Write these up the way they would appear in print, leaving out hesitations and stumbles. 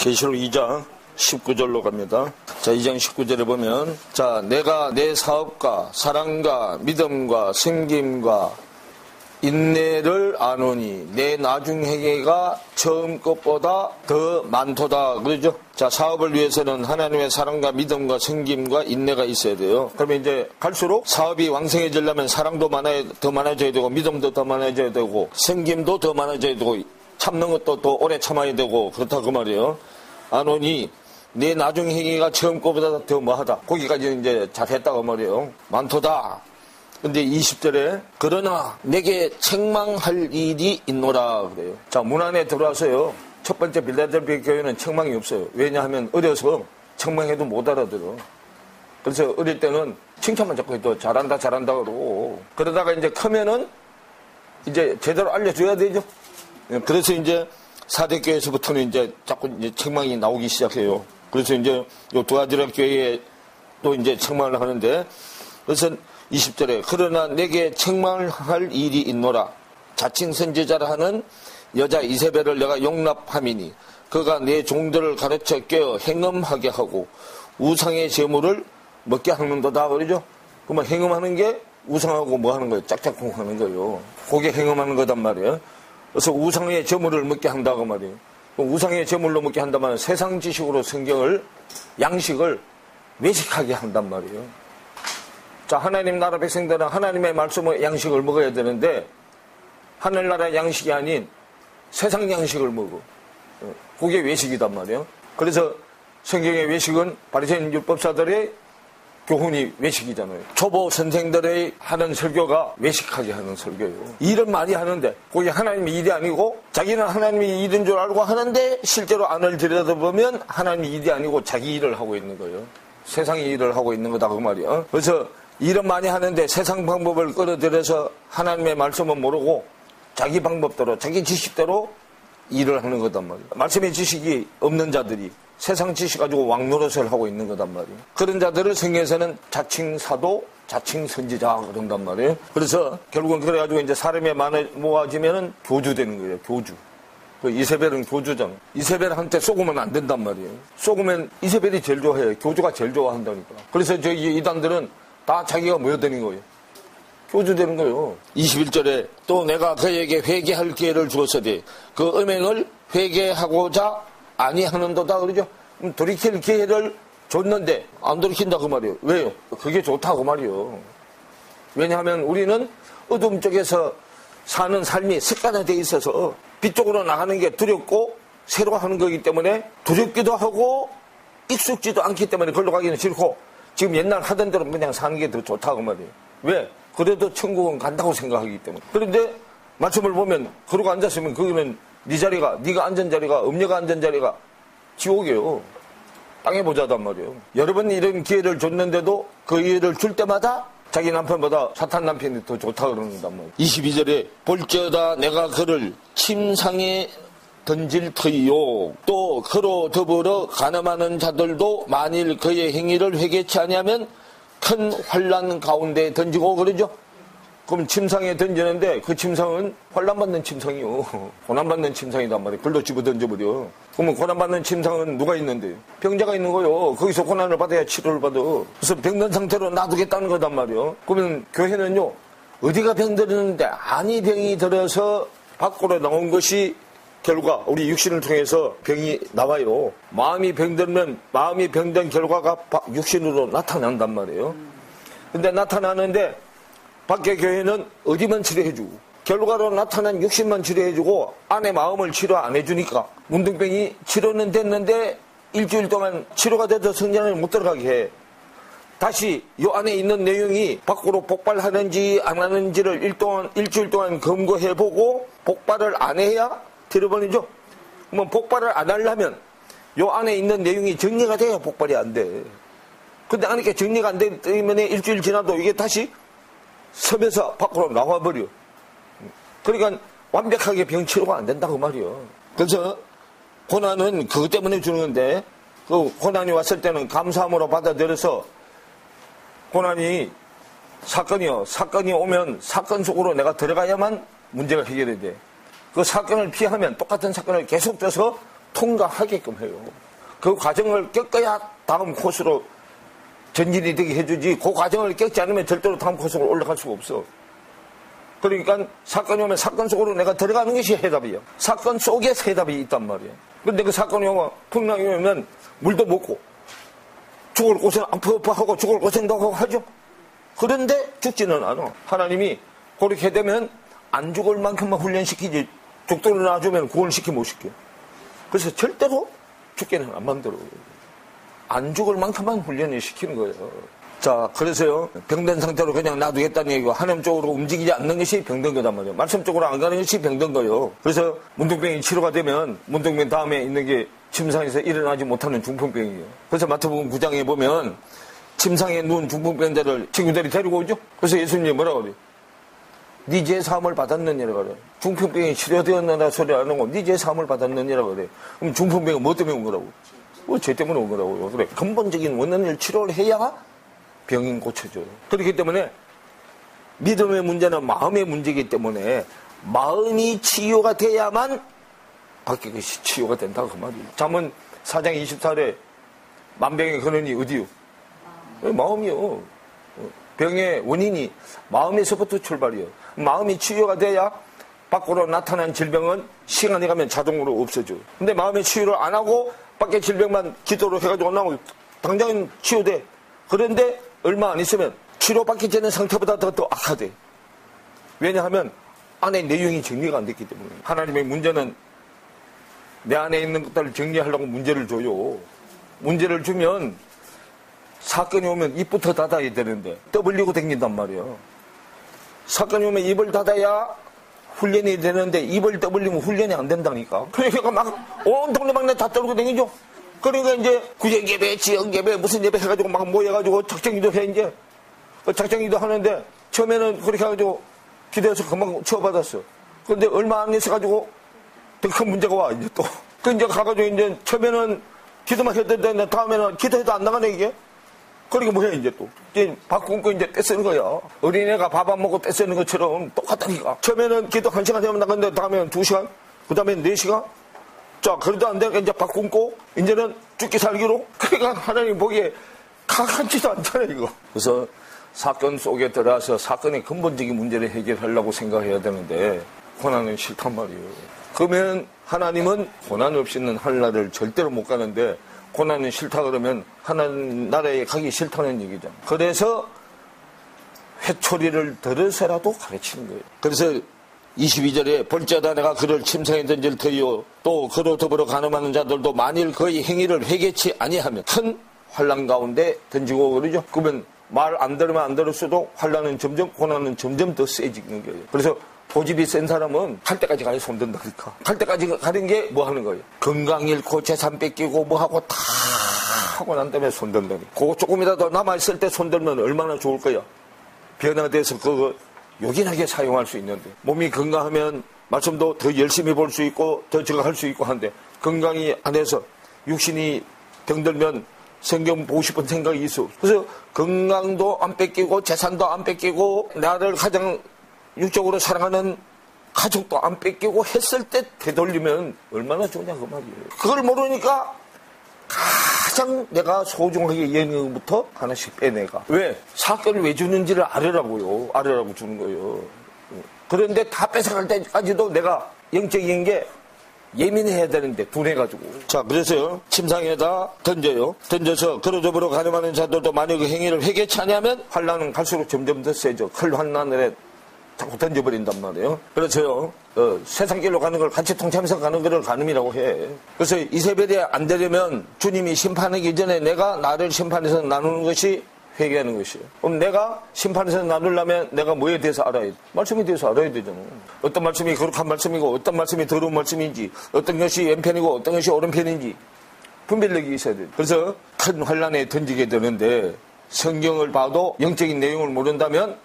계시록 2장 19절로 갑니다. 자, 2장 19절에 보면, 자, 내가 내 사업과 사랑과 믿음과 섬김과 인내를 아노니 내 나중 행위가 처음 것보다 더 많도다. 그러죠? 자, 사업을 위해서는 하나님의 사랑과 믿음과 섬김과 인내가 있어야 돼요. 그러면 이제 갈수록 사업이 왕성해지려면 사랑도 더 많아져야 되고, 믿음도 더 많아져야 되고, 섬김도 더 많아져야 되고, 참는 것도 더 오래 참아야 되고, 그렇다고 말이에요. 아노니 내 나중 행위가 처음 것보다 더 뭐하다. 거기까지 이제 잘했다고 말이에요. 많도다. 근데 20절에 그러나 내게 책망할 일이 있노라 그래요. 자, 문 안에 들어와서요. 첫 번째 빌라델피아 교회는 책망이 없어요. 왜냐하면 어려서 책망해도 못 알아들어. 그래서 어릴 때는 칭찬만 자꾸 해도 잘한다 그러고, 그러다가 이제 크면은 이제 제대로 알려줘야 되죠. 그래서 이제 사대교회에서부터는 이제 자꾸 이제 책망이 나오기 시작해요. 그래서 이제 요 두아디라 교회에 또 이제 책망을 하는데, 그래서 20절에 그러나 내게 책망을 할 일이 있노라. 자칭 선지자라 하는 여자 이세벨을 내가 용납함이니 그가 내 종들을 가르쳐 깨어 행음하게 하고 우상의 제물을 먹게 하는도다. 그러죠? 그러면 행음하는 게 우상하고 뭐 하는 거예요? 짝짝꿍 하는 거예요. 그게 행음하는 거단 말이에요. 그래서 우상의 제물을 먹게 한다고 말이에요. 우상의 제물로 먹게 한다면 세상 지식으로 성경을, 양식을 외식하게 한단 말이에요. 자, 하나님 나라 백성들은 하나님의 말씀의 양식을 먹어야 되는데 하늘나라 양식이 아닌 세상 양식을 먹어. 그게 외식이단 말이에요. 그래서 성경의 외식은 바리새인 율법사들의 교훈이 외식이잖아요. 초보 선생들의 하는 설교가 외식하게 하는 설교예요. 일은 많이 하는데 그게 하나님의 일이 아니고 자기는 하나님의 일인 줄 알고 하는데 실제로 안을 들여다보면 하나님의 일이 아니고 자기 일을 하고 있는 거예요. 세상의 일을 하고 있는 거다 그 말이에요. 그래서 일은 많이 하는데 세상 방법을 끌어들여서 하나님의 말씀은 모르고 자기 방법대로 자기 지식대로 일을 하는 거단 말이에요. 말씀의 지식이 없는 자들이 세상 지식 가지고 왕노릇을 하고 있는 거단 말이에요. 그런 자들을 성경에서는 자칭 사도, 자칭 선지자 그런단 말이에요. 그래서 결국은 그래가지고 이제 사람이 모아지면은 교주되는 거예요. 교주. 그 이세벨은 교주잖아. 이세벨한테 속으면 안 된단 말이에요. 속으면 이세벨이 제일 좋아해요. 교주가 제일 좋아한다니까. 그래서 저기 이단들은 다 자기가 모여드는 거예요. 교주되는 거예요. 21절에 또 내가 그에게 회개할 기회를 주었으되 그 음행을 회개하고자 아니하는도다 그러죠. 돌이킬 기회를 줬는데 안 돌이킨다 그 말이에요. 왜요? 그게 좋다고 말이에요. 왜냐하면 우리는 어둠 쪽에서 사는 삶이 습관화되어 있어서 빛 쪽으로 나가는 게 두렵고 새로 하는 거기 때문에 두렵기도 하고 익숙지도 않기 때문에 걸로 가기는 싫고 지금 옛날 하던 대로 그냥 사는 게 더 좋다고 말이에요. 왜? 그래도 천국은 간다고 생각하기 때문에. 그런데 말씀을 보면 그러고 앉았으면 거기는 네 자리가, 네가 앉은 자리가, 음녀가 앉은 자리가 지옥이에요. 땅에 보자단 말이에요. 여러 번 이런 기회를 줬는데도 그 기회를 줄 때마다 자기 남편보다 사탄 남편이 더 좋다 그러는단 말이에요. 22절에 볼지어다 내가 그를 침상에 던질 터이요. 또 그로 더불어 간음하는 자들도 만일 그의 행위를 회개치 아니하면 큰 환난 가운데 던지고 그러죠. 그럼 침상에 던지는데 그 침상은 환난받는 침상이요. 고난받는 침상이단 말이에요. 글로 집어 던져버려. 그러면 고난받는 침상은 누가 있는데? 병자가 있는 거요. 거기서 고난을 받아야 치료를 받아. 그래서 병든 상태로 놔두겠다는 거단 말이에요. 그러면 교회는요. 어디가 병들었는데 아니 병이 들어서 밖으로 나온 것이 결과 우리 육신을 통해서 병이 나와요. 마음이 병들면 마음이 병든 결과가 육신으로 나타난단 말이에요. 근데 나타나는데 밖에 교회는 어디만 치료해주고 결과로 나타난 육신만 치료해주고 안에 마음을 치료 안 해주니까 문둥병이 치료는 됐는데 일주일 동안 치료가 돼도 성전을 못 들어가게 해. 다시 이 안에 있는 내용이 밖으로 폭발하는지 안 하는지를 일주일 동안 검거해보고 폭발을 안 해야 들어버리죠. 그러면 폭발을 안 하려면 이 안에 있는 내용이 정리가 돼야 폭발이 안 돼. 근데 안에 정리가 안 되기 때문에 일주일 지나도 이게 다시 섬에서 밖으로 나와버려. 그러니까 완벽하게 병치료가 안 된다고 말이요. 그래서 고난은 그것 때문에 주는 건데 그 고난이 왔을 때는 감사함으로 받아들여서 고난이 사건이 오면 사건 속으로 내가 들어가야만 문제가 해결이 돼. 그 사건을 피하면 똑같은 사건을 계속 져서 통과하게끔 해요. 그 과정을 겪어야 다음 코스로 전진이 되게 해주지, 그 과정을 겪지 않으면 절대로 다음 코스로 올라갈 수가 없어. 그러니까 사건이 오면 사건 속으로 내가 들어가는 것이 해답이야. 사건 속에서 해답이 있단 말이야. 근데 그 사건이 오면, 풍랑이 오면 물도 먹고 죽을 고생 아프하고 죽을 고생도 하고 하죠. 그런데 죽지는 않아. 하나님이 그렇게 되면 안 죽을 만큼만 훈련시키지, 죽도록 놔주면 구원시키 못 시켜. 그래서 절대로 죽게는 안 만들어. 안 죽을 만큼만 훈련을 시키는 거예요. 자, 그래서요, 병든 상태로 그냥 놔두겠다는 얘기고, 하나님 쪽으로 움직이지 않는 것이 병든 거단 말이에요. 말씀 쪽으로 안 가는 것이 병든 거예요. 그래서 문둥병이 치료가 되면 문둥병 다음에 있는 게 침상에서 일어나지 못하는 중풍병이에요. 그래서 마태복음 9장에 보면 침상에 누운 중풍병자를 친구들이 데리고 오죠. 그래서 예수님이 뭐라고 그래요? 네 죄 사함을 받았느니라고 그래요. 중풍병이 치료되었느냐 소리 안 하고 네 죄 사함을 받았느니라고 그래요. 그럼 중풍병은 뭐 때문에 온 거라고? 뭐 죄 때문에 온 거라고요. 그래, 근본적인 원인을 치료를 해야 병인 고쳐줘요. 그렇기 때문에 믿음의 문제는 마음의 문제이기 때문에 마음이 치유가 돼야만 밖에 것이 치유가 된다고 그 말이에요. 잠언 4장 24절에 만병의 근원이 어디요? 마음이요. 병의 원인이 마음에서부터 출발이에요. 마음이 치유가 돼야 밖으로 나타난 질병은 시간이 가면 자동으로 없어져요. 근데 마음의 치유를 안 하고 밖에 질병만 기도로 해가지고 나오면 당장은 치유돼. 그런데 얼마 안 있으면 치료받기 전의 상태보다 더 악화돼. 왜냐하면 안에 내용이 정리가 안 됐기 때문에. 하나님의 문제는 내 안에 있는 것들을 정리하려고 문제를 줘요. 문제를 주면 사건이 오면 입부터 닫아야 되는데 떠벌리고 다닌단 말이에요. 사건이 오면 입을 닫아야 훈련이 되는데 입을 떠벌리면 훈련이 안 된다니까. 그러니까 막 온 동네방네 다 떨고 다니죠. 그러니까 이제 구역예배, 지역예배, 무슨 예배 해가지고 막 모여가지고 작정기도 해, 이제. 작정기도 하는데, 처음에는 그렇게 해가지고 기도해서 금방 치워받았어. 그런데 얼마 안 있어가지고 더 큰 문제가 와, 이제 또. 그 이제 가가지고 이제 처음에는 기도만 했는데 다음에는 기도해도 안 나가네, 이게. 그러니까 뭐해, 이제 또. 이제 밥 굶고 이제 떼쓰는 거야. 어린애가 밥 안 먹고 떼쓰는 것처럼 똑같다니까. 처음에는 기도 1시간 되면 나갔는데 다음에는 2시간, 그 다음에 4시간. 자, 그래도 안 되니까 이제 밥 굶고, 이제는 죽기 살기로. 그러니까 하나님 보기에 가깝지도 않잖아요, 이거. 그래서 사건 속에 들어와서 사건의 근본적인 문제를 해결하려고 생각해야 되는데, 고난은 싫단 말이에요. 그러면 하나님은 고난 없이는 하늘나라를 절대로 못 가는데, 고난은 싫다 그러면 하나님 나라에 가기 싫다는 얘기죠. 그래서 회초리를 들어서라도 가르치는 거예요. 그래서 22절에 볼지어다 내가 그를 침상에 던질 터이요 또 그로 더불어 간음하는 자들도 만일 그의 행위를 회개치 아니하면 큰 환난 가운데 던지고 그러죠. 그러면 말 안 들으면 안 들을수록 환난은 점점 고난은 점점 더 세지는 거예요. 그래서 고집이 센 사람은 갈 때까지 가야 손든다니까. 갈 때까지 가는 게 뭐 하는 거예요? 건강 잃고 재산 뺏기고 뭐 하고 다 하고 난 다음에 손든다니까. 그거 조금이라도 남아있을 때 손들면 얼마나 좋을 거야. 변화돼서 그거 요긴하게 사용할 수 있는데 몸이 건강하면 말씀도 더 열심히 볼 수 있고 더 저거 할 수 있고 한데 건강이 안 해서 육신이 병들면 성경 보고 싶은 생각이 있어. 그래서 건강도 안 뺏기고 재산도 안 뺏기고 나를 가장 육적으로 사랑하는 가족도 안 뺏기고 했을 때 되돌리면 얼마나 좋냐 그 말이에요. 그걸 모르니까 가장 내가 소중하게 여기는 것부터 하나씩 빼내가. 왜? 사건을 왜 주는지를 알으라고요. 알으라고 주는 거예요. 그런데 다 뺏어갈 때까지도 내가 영적인 게 예민해야 되는데 둔해가지고. 자, 그래서요 침상에다 던져요. 던져서 그러저으로 가늠하는 자들도 만약 그 행위를 회개치 않으면 환난은 갈수록 점점 더 세죠. 큰 환난에 자꾸 던져버린단 말이에요. 그렇죠. 세상 길로 가는 걸 같이 통치하면서 가는 것을 간음이라고 해. 그래서 이세벨이 안 되려면 주님이 심판하기 전에 내가 나를 심판해서 나누는 것이 회개하는 것이에요. 그럼 내가 심판에서 나누려면 내가 뭐에 대해서 알아야 돼? 말씀에 대해서 알아야 되잖아. 어떤 말씀이 거룩한 말씀이고 어떤 말씀이 더러운 말씀인지 어떤 것이 왼편이고 어떤 것이 오른편인지 분별력이 있어야 돼. 그래서 큰 환난에 던지게 되는데 성경을 봐도 영적인 내용을 모른다면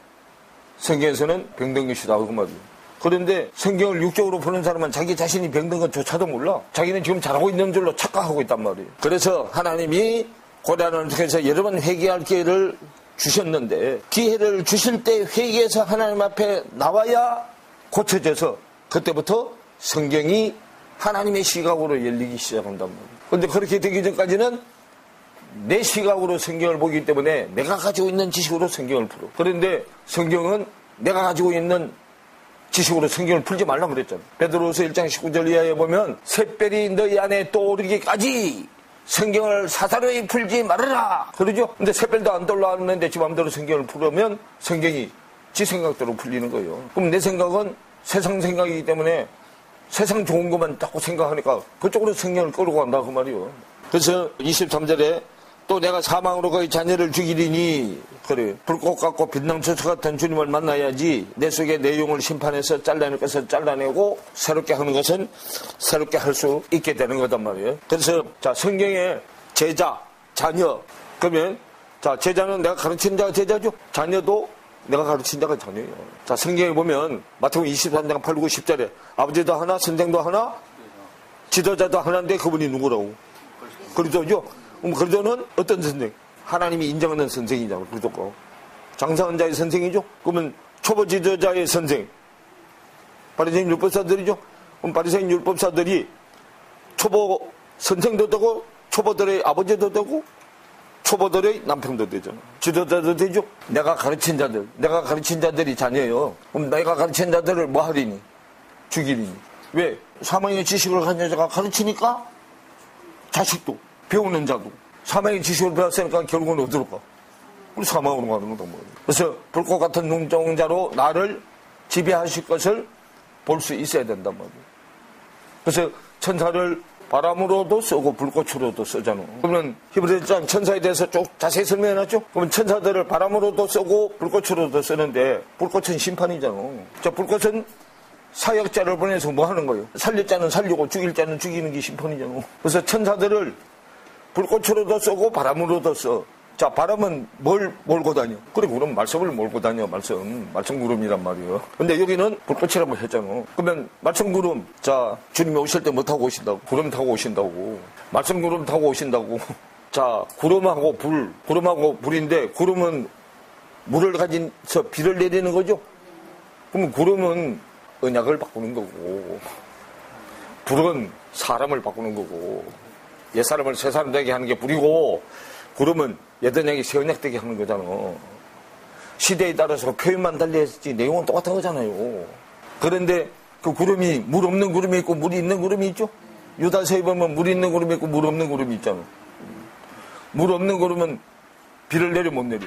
성경에서는 병든 것이다 그 말이에요. 그런데 성경을 육적으로 보는 사람은 자기 자신이 병든 것조차도 몰라. 자기는 지금 잘하고 있는 줄로 착각하고 있단 말이에요. 그래서 하나님이 고난을 통해서 여러 번 회개할 기회를 주셨는데 기회를 주실 때 회개해서 하나님 앞에 나와야 고쳐져서 그때부터 성경이 하나님의 시각으로 열리기 시작한단 말이에요. 그런데 그렇게 되기 전까지는 내 시각으로 성경을 보기 때문에 내가 가지고 있는 지식으로 성경을 풀어. 그런데 성경은 내가 가지고 있는 지식으로 성경을 풀지 말라고 그랬잖아. 베드로후서 1장 19절 이하에 보면 샛별이 너희 안에 떠오르기까지 성경을 사사로이 풀지 말아라 그러죠. 근데 샛별도 안 떠올랐는데 지 맘대로 성경을 풀으면 성경이 지 생각대로 풀리는 거예요. 그럼 내 생각은 세상 생각이기 때문에 세상 좋은 것만 자꾸 생각하니까 그쪽으로 성경을 끌고 간다 그 말이에요. 그래서 23절에 또 내가 사망으로 그의 자녀를 죽이리니 그래 불꽃 같고 빛나무처 같은 주님을 만나야지 내 속의 내용을 심판해서 잘라낼 것을 잘라내고 새롭게 하는 것은 새롭게 할 수 있게 되는 거단 말이에요. 그래서 자 성경에 제자, 자녀 그러면 자 제자는 내가 가르치는 자가 제자죠. 자녀도 내가 가르친 자가 자녀예요. 자 성경에 보면 마태복음 23장 8, 9, 10절에 아버지도 하나 선생도 하나 지도자도 하나인데 그분이 누구라고? 그리스도죠. 그럼 그리스도는 어떤 선생? 하나님이 인정하는 선생이잖아요. 그리스도가 장사한 자의 선생이죠. 그러면 초보 지도자의 선생 바리새인 율법사들이죠. 그럼 바리새인 율법사들이 초보 선생도 되고 초보들의 아버지도 되고 초보들의 남편도 되잖아. 지도자도 되죠. 내가 가르친 자들이 자녀예요. 그럼 내가 가르친 자들을 뭐 하리니? 죽이리니. 왜? 사망의 지식을 가진 여자가 가르치니까 자식도 배우는 자도 사망의 지식을 배웠으니까 결국은 어디로 가? 우리 사망으로 가는 거다 뭐. 그래서 불꽃 같은 눈동자로 나를 지배하실 것을 볼 수 있어야 된단 말이에요. 그래서 천사를 바람으로도 쓰고 불꽃으로도 쓰잖아. 그러면 히브리서 천사에 대해서 쭉 자세히 설명해놨죠? 그러면 천사들을 바람으로도 쓰고 불꽃으로도 쓰는데 불꽃은 심판이잖아. 저 불꽃은 사역자를 보내서 뭐 하는 거예요? 살릴 자는 살리고 죽일 자는 죽이는 게 심판이잖아. 그래서 천사들을 불꽃으로도 쓰고 바람으로도 써. 자, 바람은 뭘 몰고 다녀? 그래, 그럼 말씀을 몰고 다녀. 말씀 구름이란 말이에요. 근데 여기는 불꽃이라고 했잖아. 그러면 말씀 구름, 자, 주님이 오실 때 뭐 타고 오신다고? 구름 타고 오신다고. 말씀 구름 타고 오신다고. 자, 구름하고 불인데, 구름은 물을 가진서 비를 내리는 거죠? 그러면 구름은 언약을 바꾸는 거고, 불은 사람을 바꾸는 거고, 옛사람을 새사람 되게 하는 게 불이고, 구름은 옛언약이 새언약 되게 하는 거잖아. 시대에 따라서 표현만 달리했지 내용은 똑같은 거잖아요. 그런데 그 구름이 물 없는 구름이 있고 물이 있는 구름이 있죠. 유다서에 보면 물 있는 구름이 있고 물 없는 구름이 있잖아. 물 없는 구름은 비를 내려 못 내려.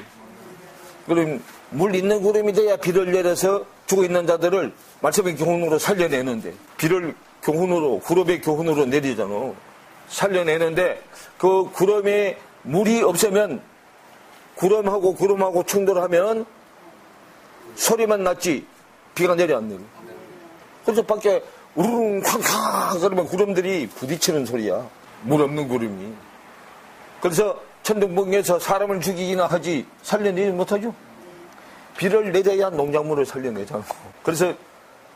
그럼 물 있는 구름이 돼야 비를 내려서 죽어있는 자들을 말씀의 교훈으로 살려내는데 비를 교훈으로 구름의 교훈으로 내리잖아. 살려내는데 그 구름에 물이 없으면 구름하고 충돌하면 소리만 났지 비가 내려 안 내려. 그래서 밖에 우르릉 쾅쾅 그러면 구름들이 부딪히는 소리야. 물 없는 구름이. 그래서 천둥번개에서 사람을 죽이기나 하지 살려내지 못하죠. 비를 내려야 농작물을 살려내잖아. 그래서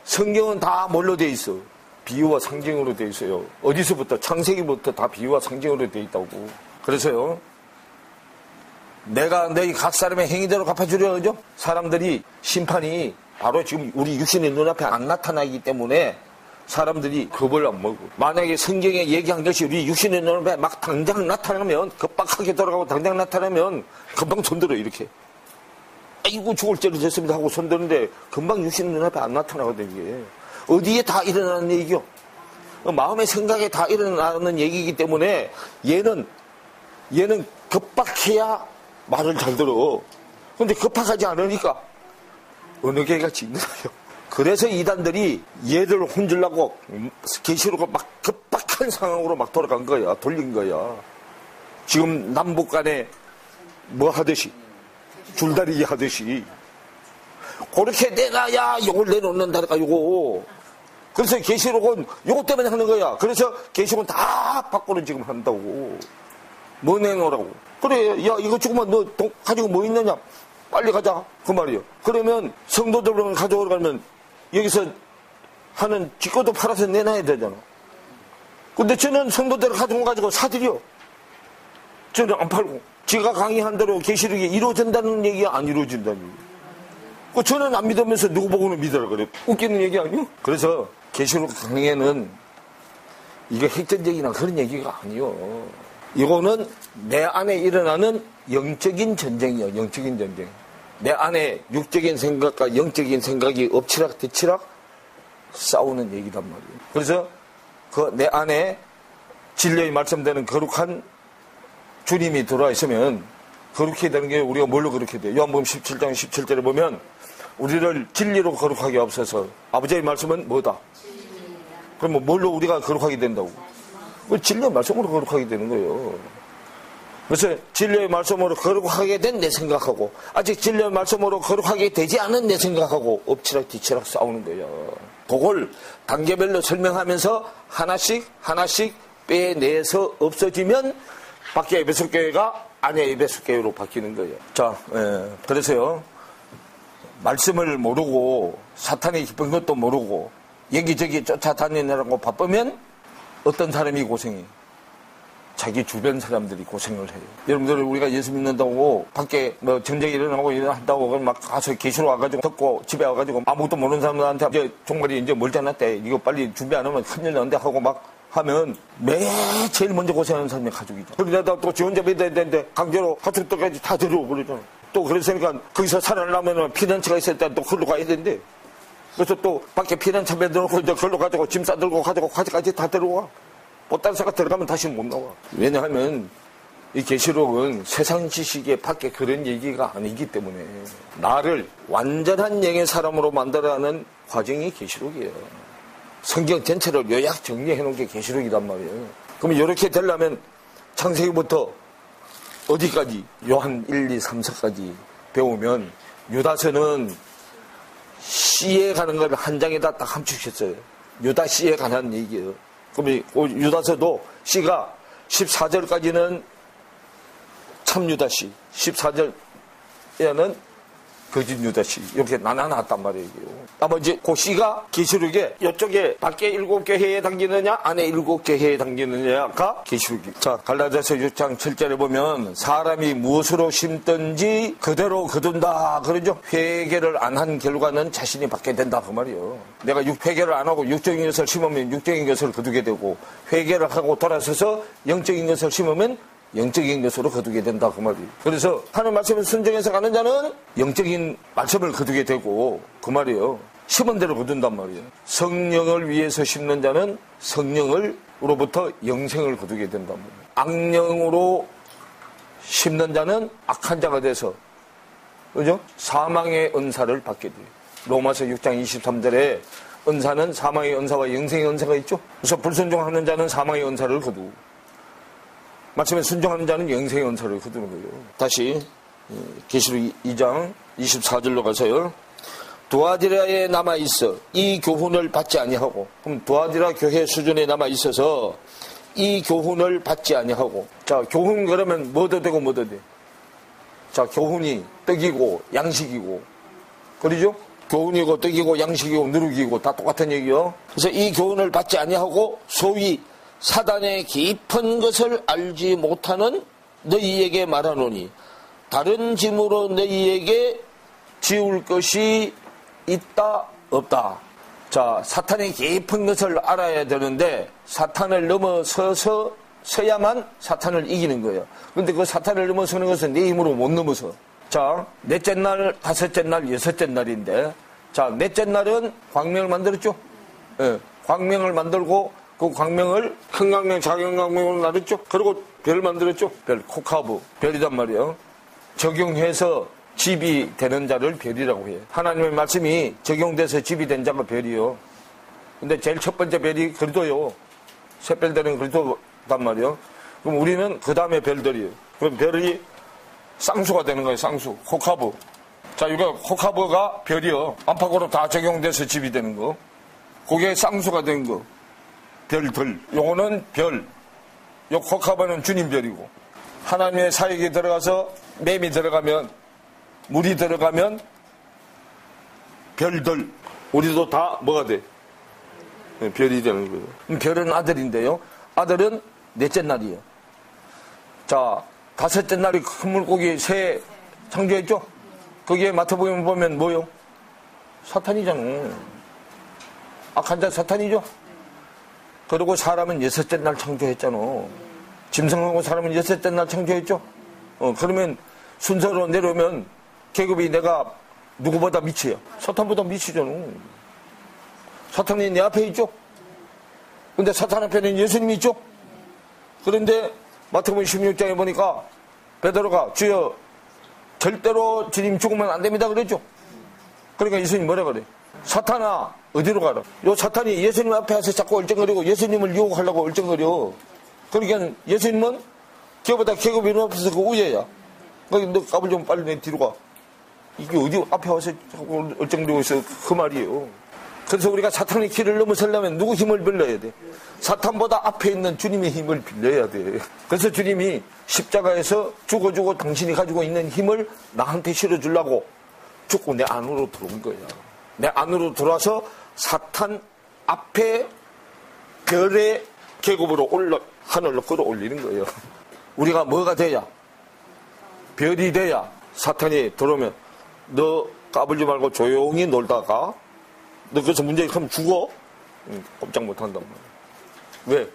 성경은 다 뭘로 돼 있어? 비유와 상징으로 돼 있어요. 어디서부터? 창세기부터 다 비유와 상징으로 돼 있다고. 그래서요, 내가 너희 각 사람의 행위대로 갚아주려 하죠? 사람들이 심판이 바로 지금 우리 육신의 눈앞에 안 나타나기 때문에 사람들이 겁을 안 먹고, 만약에 성경에 얘기한 것이 우리 육신의 눈앞에 막 당장 나타나면, 급박하게 돌아가고 당장 나타나면 금방 손들어 이렇게. 아이고 죽을 죄를 졌습니다 하고 손드는데 금방 육신의 눈앞에 안 나타나거든요. 이게 어디에 다 일어나는 얘기요? 마음의 생각에 다 일어나는 얘기이기 때문에 얘는 급박해야 말을 잘 들어. 근데 급박하지 않으니까 어느 개가 징그러요. 그래서 이단들이 얘를 혼주려고 계시록을 막 급박한 상황으로 막 돌아간 거야. 돌린 거야. 지금 남북 간에 뭐 하듯이 줄다리기 하듯이 그렇게 내놔야 요걸 내놓는다니까 요거. 그래서 계시록은 요거 때문에 하는 거야. 그래서 계시록은 다 밖으로 지금 한다고. 뭐 내놓으라고. 그래, 야 이거 조금만 너 가지고 뭐 있느냐, 빨리 가자 그 말이에요. 그러면 성도들을 가져오러 가면 여기서 하는 지꺼도 팔아서 내놔야 되잖아. 근데 저는 성도들을 가지고 사드려. 저는 안 팔고 지가 강의한 대로 계시록이 이루어진다는 얘기가 안 이루어진다는 얘기. 저는 안 믿으면서 누구 보고는 믿으라 그래. 웃기는 얘기 아니에요? 그래서 계시록 강의에는 이거 핵전쟁이나 그런 얘기가 아니요. 이거는 내 안에 일어나는 영적인 전쟁이에요. 영적인 전쟁. 내 안에 육적인 생각과 영적인 생각이 엎치락뒤치락 싸우는 얘기단 말이에요. 그래서 그 내 안에 진리의 말씀되는 거룩한 주님이 들어와 있으면 거룩해야 되는 게 우리가 뭘로 거룩해야 돼요? 요한복음 17장 17절에 보면 우리를 진리로 거룩하게 앞서서 아버지의 말씀은 뭐다? 그러면 뭘로 우리가 거룩하게 된다고? 진리의 말씀으로 거룩하게 되는 거예요. 그래서 진리의 말씀으로 거룩하게 된 내 생각하고 아직 진리의 말씀으로 거룩하게 되지 않은 내 생각하고 엎치락 뒤치락 싸우는 거예요. 그걸 단계별로 설명하면서 하나씩 빼내서 없어지면 밖에 에베소 교회가 안에 에베소 교회로 바뀌는 거예요. 자, 그래서요. 말씀을 모르고 사탄이 깊은 것도 모르고 여기저기 쫓아다니느라고 바쁘면 어떤 사람이 고생해? 자기 주변 사람들이 고생을 해요. 여러분들 우리가 예수 믿는다고 밖에 뭐 전쟁이 일어나고 한다고 막 가서 계시로 와가지고 듣고 집에 와가지고 아무것도 모르는 사람들한테 이제 종말이 이제 멀지 않았대. 이거 빨리 준비 안 하면 큰일 나는데 하고 막 하면 제일 먼저 고생하는 사람이 가족이죠. 그러다가 또 지원자 믿어야 되는데 강제로 가족들까지 다 데려오고 그러잖아. 또 그랬으니까 거기서 살아나려면 피난처가 있을 때 또 걸로 가야 되는데 그래서 또 밖에 피난처 만들어놓고 이제 걸로 가지고 짐 싸들고 가지고 과지까지 다 데려와. 보따리사가 들어가면 다시 못 나와. 왜냐하면 이 계시록은 세상 지식의 밖에 그런 얘기가 아니기 때문에 나를 완전한 영의 사람으로 만들어가는 과정이 계시록이에요. 성경 전체를 요약 정리해 놓은 게 계시록이란 말이에요. 그럼 이렇게 되려면 창세기부터 어디까지? 요한 1, 2, 3, 4까지 배우면 유다서는 씨에 가는 걸 한 장에다 딱 함축했어요. 유다 씨에 관한 얘기예요. 그럼 유다서도 씨가 14절까지는 참 유다 씨, 14절에는 거짓 유다 씨 이렇게 나눠놨단 말이에요. 나머지 그 씨가 계시록에 이쪽에 밖에 7교회에 담기느냐 안에 7교회에 담기느냐가 계시록이. 자, 갈라디아서 6장 7절에 보면 사람이 무엇으로 심든지 그대로 거둔다 그러죠. 회개를 안 한 결과는 자신이 받게 된다 그 말이에요. 내가 회개를 안 하고 육적인 것을 심으면 육적인 것을 거두게 되고 회개를 하고 돌아서서 영적인 것을 심으면 영적인 것으로 거두게 된다 그 말이에요. 그래서 하는 말씀을 순종해서 가는 자는 영적인 말씀을 거두게 되고 그 말이에요. 심은 대로 거둔단 말이에요. 성령을 위해서 심는 자는 성령으로부터 영생을 거두게 된단 말이에요. 악령으로 심는 자는 악한 자가 돼서 그죠? 사망의 은사를 받게 돼요. 로마서 6장 23절에 은사는 사망의 은사와 영생의 은사가 있죠. 그래서 불순종하는 자는 사망의 은사를 거두고 말씀에 순종하는 자는 영생의 은사를 거두는 거예요. 다시 계시록 2장 24절로 가서요. 두아디라에 남아있어 이 교훈을 받지 아니하고 그럼 두아디라 교회 수준에 남아있어서 이 교훈을 받지 아니하고 자 교훈 그러면 뭐도 되고 뭐도 돼. 자 교훈이 떡이고 양식이고 그러죠? 교훈이고 떡이고 양식이고 누룩이고 다 똑같은 얘기요. 그래서 이 교훈을 받지 아니하고 소위 사단의 깊은 것을 알지 못하는 너희에게 말하노니 다른 짐으로 너희에게 지울 것이 있다 없다. 자 사탄의 깊은 것을 알아야 되는데 사탄을 넘어서야만 사탄을 이기는 거예요. 그런데 그 사탄을 넘어서는 것은 내 힘으로 못 넘어서. 자 넷째 날, 다섯째 날, 여섯째 날인데 자 넷째 날은 광명을 만들었죠. 네, 광명을 만들고 그 광명을 큰 광명, 작은 광명으로 나눴죠. 그리고 별 만들었죠. 별, 코카브, 별이란 말이에요. 적용해서 집이 되는 자를 별이라고 해요. 하나님의 말씀이 적용돼서 집이 된 자가 별이요. 근데 제일 첫 번째 별이 그리도요. 샛별들은 그리도단 말이에요. 그럼 우리는 그 다음에 별들이에요. 그럼 별이 쌍수가 되는 거예요. 쌍수, 코카브. 자, 이거 코카브가 별이요. 안팎으로 다 적용돼서 집이 되는 거. 그게 쌍수가 된 거. 별들. 요거는 별. 요 코카바는 주님 별이고. 하나님의 사역에 들어가서 뱀이 들어가면 물이 들어가면 별들. 우리도 다 뭐가 돼? 별이 되는 거예요. 별은 아들인데요. 아들은 넷째 날이에요. 자, 다섯째 날이 큰 물고기 새 창조했죠? 거기에 마태복음 보면 뭐요? 사탄이잖아. 악한 자 사탄이죠? 그리고 사람은 여섯째 날 창조했잖아. 짐승하고 사람은 여섯째 날 창조했죠. 그러면 순서로 내려오면 계급이 내가 누구보다 밑이야. 사탄보다 밑이잖아. 사탄이 내 앞에 있죠. 근데 사탄 앞에는 예수님이 있죠. 그런데 마태복음 16장에 보니까 베드로가 주여 절대로 주님 죽으면 안 됩니다 그랬죠. 그러니까 예수님 뭐라 그래? 사탄아 어디로 가라? 요 사탄이 예수님 앞에 와서 자꾸 얼쩡거리고 예수님을 유혹하려고 얼쩡거려. 그러니까 예수님은 걔보다 계급이 높아서 그 우예야. 너 까불 좀 빨리 내 뒤로 가. 이게 어디 앞에 와서 자꾸 얼쩡거리고 있어. 그 말이에요. 그래서 우리가 사탄의 길을 넘어서려면 누구 힘을 빌려야 돼? 사탄보다 앞에 있는 주님의 힘을 빌려야 돼. 그래서 주님이 십자가에서 죽어주고 당신이 가지고 있는 힘을 나한테 실어주려고 죽고 내 안으로 들어온 거야. 내 안으로 들어와서 사탄 앞에 별의 계급으로 하늘로 끌어올리는 거예요. 우리가 뭐가 돼야? 별이 돼야 사탄이 들어오면 너 까불지 말고 조용히 놀다가 너 그래서 문제가 크면 죽어? 꼼짝 못한단 말이야. 왜?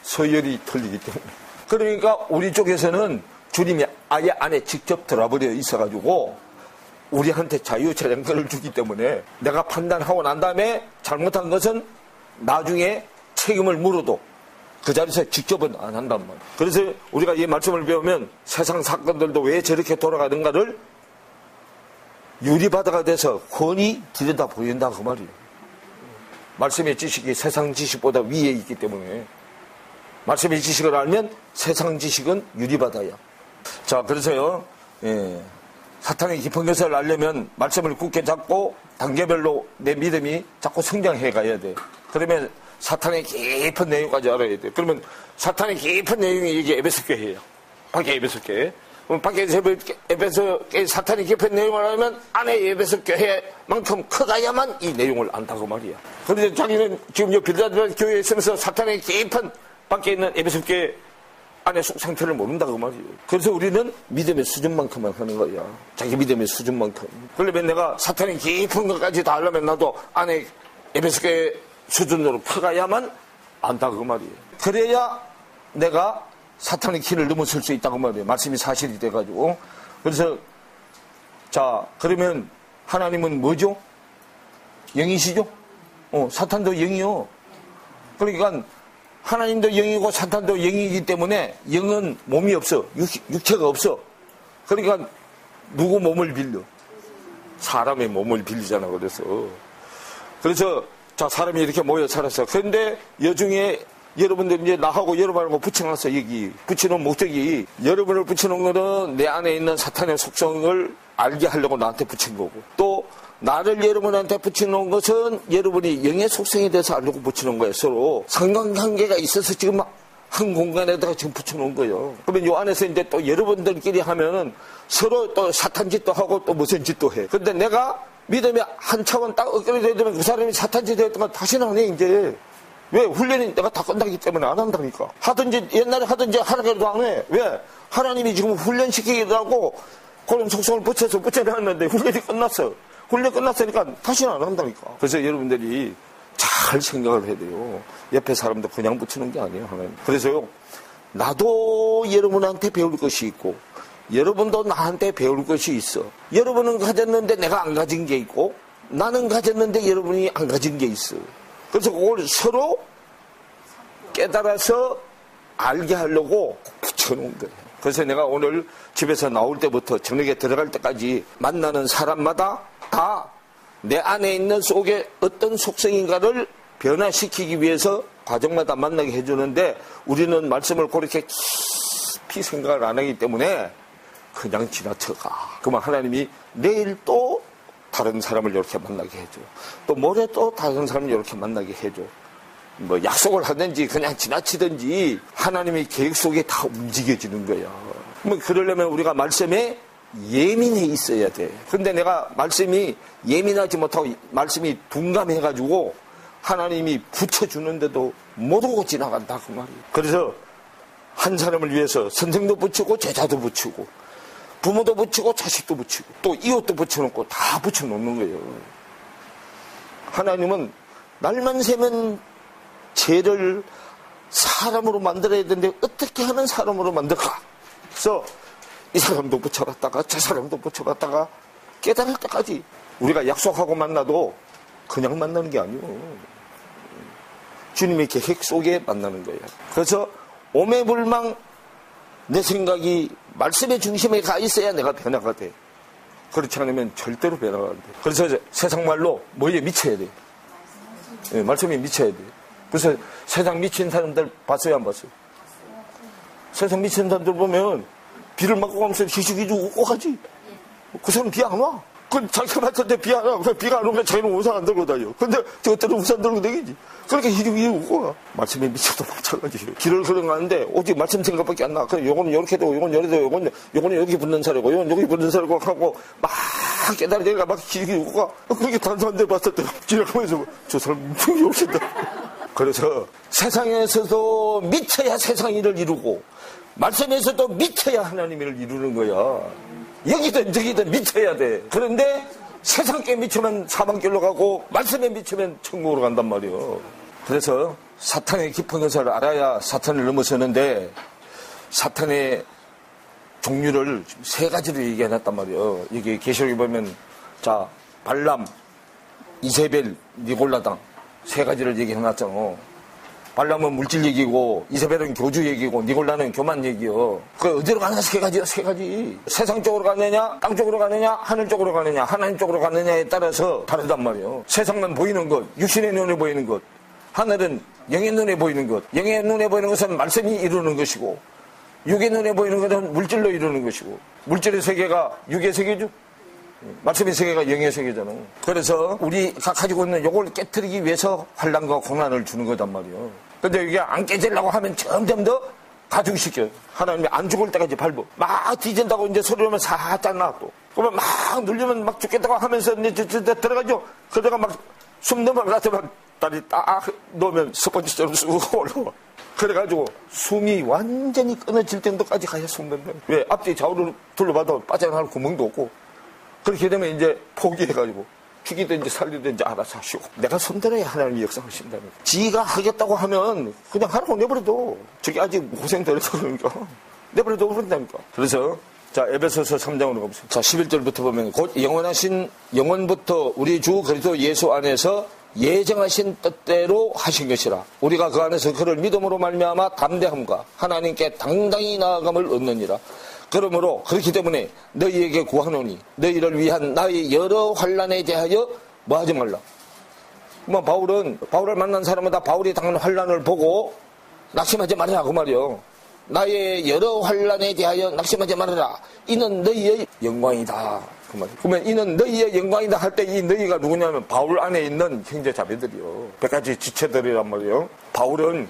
서열이 틀리기 때문에. 그러니까 우리 쪽에서는 주님이 아예 안에 직접 들어버려 있어가지고 우리한테 자유자정권을 주기 때문에 내가 판단하고 난 다음에 잘못한 것은 나중에 책임을 물어도 그 자리에서 직접은 안 한단 말이야. 그래서 우리가 이 말씀을 배우면 세상 사건들도 왜 저렇게 돌아가는가를 유리바다가 돼서 훤히 들여다 보인다 그 말이에요. 말씀의 지식이 세상 지식보다 위에 있기 때문에 말씀의 지식을 알면 세상 지식은 유리바다야. 자, 그래서요, 사탄의 깊은 것을 알려면 말씀을 굳게 잡고 단계별로 내 믿음이 자꾸 성장해 가야 돼. 그러면 사탄의 깊은 내용까지 알아야 돼. 그러면 사탄의 깊은 내용이 이게 에베소 교회예요. 밖에 에베소 교회. 그럼 밖에 에베소 교회 사탄의 깊은 내용을 알면 안에 에베소 교회만큼 커가야만 이 내용을 안다고 말이야. 그런데 자기는 지금 이 빌라델피아 교회에 있으면서 사탄의 깊은 밖에 있는 에베소 교회 안의 속 상태를 모른다고 말이에요. 그래서 우리는 믿음의 수준만큼만 하는 거야. 자기 믿음의 수준만큼. 그러면 내가 사탄의 깊은 것까지 다 알려면 나도 안에 에베소 교회 수준으로 커가야만 안다고 말이에요. 그래야 내가 사탄의 길을 넘어설 수 있다고 말이에요. 말씀이 사실이 돼가지고. 그래서 자, 그러면 하나님은 뭐죠? 영이시죠? 사탄도 영이요. 그러니까 하나님도 영이고 사탄도 영이기 때문에 영은 몸이 없어. 육체가 없어. 그러니까 누구 몸을 빌려? 사람의 몸을 빌리잖아. 그래서 자, 사람이 이렇게 모여 살았어. 그런데 여중에 여러분들 이제 나하고 여러분하고 붙여놨어. 여기 붙여놓은 목적이 여러분을 붙여놓은 거는 내 안에 있는 사탄의 속성을 알게 하려고 나한테 붙인 거고, 또 나를 여러분한테 붙여놓은 것은 여러분이 영의 속성에 대해서 알려고 붙여놓은 거예요. 서로 상관관계가 있어서 지금 한 공간에다가 지금 붙여놓은 거예요. 그러면 요 안에서 이제 또 여러분들끼리 하면은 서로 또 사탄 짓도 하고 또 무슨 짓도 해. 근데 내가 믿음이 한 차원 딱 업그레이드 되면 그 사람이 사탄 짓 했던 건 다시는 안 해, 이제. 왜? 훈련이 내가 다 끝나기 때문에 안 한다니까. 하든지, 옛날에 하든지 하라고 안 해. 왜? 하나님이 지금 훈련시키기라고 그런 속성을 붙여놨는데 훈련이 끝났어. 훈련 끝났으니까 다시는 안 한다니까. 그래서 여러분들이 잘 생각을 해야 돼요. 옆에 사람도 그냥 붙이는 게 아니에요, 하나님. 그래서요, 나도 여러분한테 배울 것이 있고, 여러분도 나한테 배울 것이 있어. 여러분은 가졌는데 내가 안 가진 게 있고, 나는 가졌는데 여러분이 안 가진 게 있어. 그래서 그걸 서로 깨달아서 알게 하려고 붙여놓은 거예요. 그래서 내가 오늘 집에서 나올 때부터 저녁에 들어갈 때까지 만나는 사람마다 다 내 안에 있는 속에 어떤 속성인가를 변화시키기 위해서 과정마다 만나게 해주는데, 우리는 말씀을 그렇게 깊이 생각을 안 하기 때문에 그냥 지나쳐가. 그러면 하나님이 내일 또 다른 사람을 이렇게 만나게 해줘. 또 모레 또 다른 사람을 이렇게 만나게 해줘. 뭐 약속을 하든지 그냥 지나치든지 하나님의 계획 속에 다 움직여지는 거야. 뭐 그러려면 우리가 말씀에 예민해 있어야 돼. 근데 내가 말씀이 예민하지 못하고 말씀이 둔감해가지고 하나님이 붙여주는데도 모르고 지나간다 그 말이에요. 그래서 한 사람을 위해서 선생도 붙이고 제자도 붙이고 부모도 붙이고 자식도 붙이고 또 이웃도 붙여놓고 다 붙여놓는 거예요. 하나님은 날만 새면 죄를 사람으로 만들어야 되는데 어떻게 하면 사람으로 만들까? 그래서 이 사람도 붙여봤다가 저 사람도 붙여봤다가 깨달을 때까지 우리가 약속하고 만나도 그냥 만나는 게 아니에요. 주님의 계획 속에 만나는 거예요. 그래서 오매불망 내 생각이 말씀의 중심에 가 있어야 내가 변화가 돼. 그렇지 않으면 절대로 변화가 안 돼. 그래서 세상 말로 뭐에 미쳐야 돼. 네, 말씀에 미쳐야 돼. 그래서 세상 미친 사람들 봤어요, 안 봤어요? 세상 미친 사람들 보면 비를 맞고 가면서 희죽희죽 웃고 가지. 그 사람 비 안 와. 그 자기가 봤을 때 비 안 와. 비가 안 오면 자기는 우산 안 들고 다녀. 근데 저것들은 우산 들고 다니지. 그러니까 희죽희죽 웃고 가. 말씀에 미쳐도 마찬가지예요. 길을 걸어가는데 오직 말씀 생각밖에 안 나. 그럼 요거는 요렇게 되고 요건 요렇게 되고 요거는 여기 붙는 사례고 요건 여기 붙는 사례고 하고 막 깨달으니까 막 희죽희죽 웃고 가. 그렇게 다른 사람들 봤을 때 지나가면서 저 사람 엄청 욕신다. 그래서 세상에서도 미쳐야 세상 일을 이루고 말씀에서도 미쳐야 하나님 일을 이루는 거야. 여기든 저기든 미쳐야 돼. 그런데 세상께 미치면 사방길로 가고 말씀에 미치면 천국으로 간단 말이에요. 그래서 사탄의 깊은 것을 알아야 사탄을 넘어서는데 사탄의 종류를 세 가지로 얘기해놨단 말이에요. 여기 계시록에 보면 자 발람, 이세벨, 니골라당 세 가지를 얘기해놨잖아. 발람은 물질 얘기고 이세벨은 교주 얘기고 니골라는 교만 얘기요. 그 어디로 가느냐 세 가지요. 세 가지. 세상 쪽으로 가느냐 땅 쪽으로 가느냐 하늘 쪽으로 가느냐 하나님 쪽으로 가느냐에 따라서 다르단 말이에요. 세상만 보이는 것 육신의 눈에 보이는 것 하늘은 영의 눈에 보이는 것 영의 눈에 보이는 것은 말씀이 이루는 것이고 육의 눈에 보이는 것은 물질로 이루는 것이고 물질의 세계가 육의 세계죠. 말씀의 세계가 영의 세계잖아. 그래서 우리가 가지고 있는 요걸 깨트리기 위해서 환난과 고난을 주는 거단 말이에요. 근데 이게 안 깨지려고 하면 점점 더 가중시켜요. 하나님이 안 죽을 때까지 밟어. 막 뒤진다고 이제 소리 오면 살짝 나 또. 그러면 막 눌리면 막 죽겠다고 하면서 이제 들어가죠. 그러다가 막 숨 넘어가서 막 다리 딱 놓으면 스펀지처럼 쑥 올라와. 그래가지고 숨이 완전히 끊어질 정도까지 가야 숨는다. 왜? 앞뒤 좌우로 둘러봐도 빠져나갈 구멍도 없고. 그렇게 되면 이제 포기해가지고 죽이든지 살리든지 알아서 하시고 내가 손들어야 하나님이 역사하신다는 거예요. 지가 하겠다고 하면 그냥 하라고 내버려둬. 저기 아직 고생 덜 해서 그러니까 내버려둬 그런다니까. 그래서 자 에베소서 3장으로 가보세요. 자 11절부터 보면 곧 영원하신 영원부터 우리 주 그리스도 예수 안에서 예정하신 뜻대로 하신 것이라. 우리가 그 안에서 그를 믿음으로 말미암아 담대함과 하나님께 당당히 나아감을 얻느니라. 그러므로 그렇기 때문에 너희에게 구하노니 너희를 위한 나의 여러 환난에 대하여 뭐하지 말라. 뭐 바울을 만난 사람마다 바울이 당한 환난을 보고 낙심하지 말아라 그 말이요. 나의 여러 환난에 대하여 낙심하지 말아라. 이는 너희의 영광이다 그 말이요. 그러면 이는 너희의 영광이다 할 때 이 너희가 누구냐면 바울 안에 있는 형제 자매들이요. 100가지 지체들이란 말이요. 바울은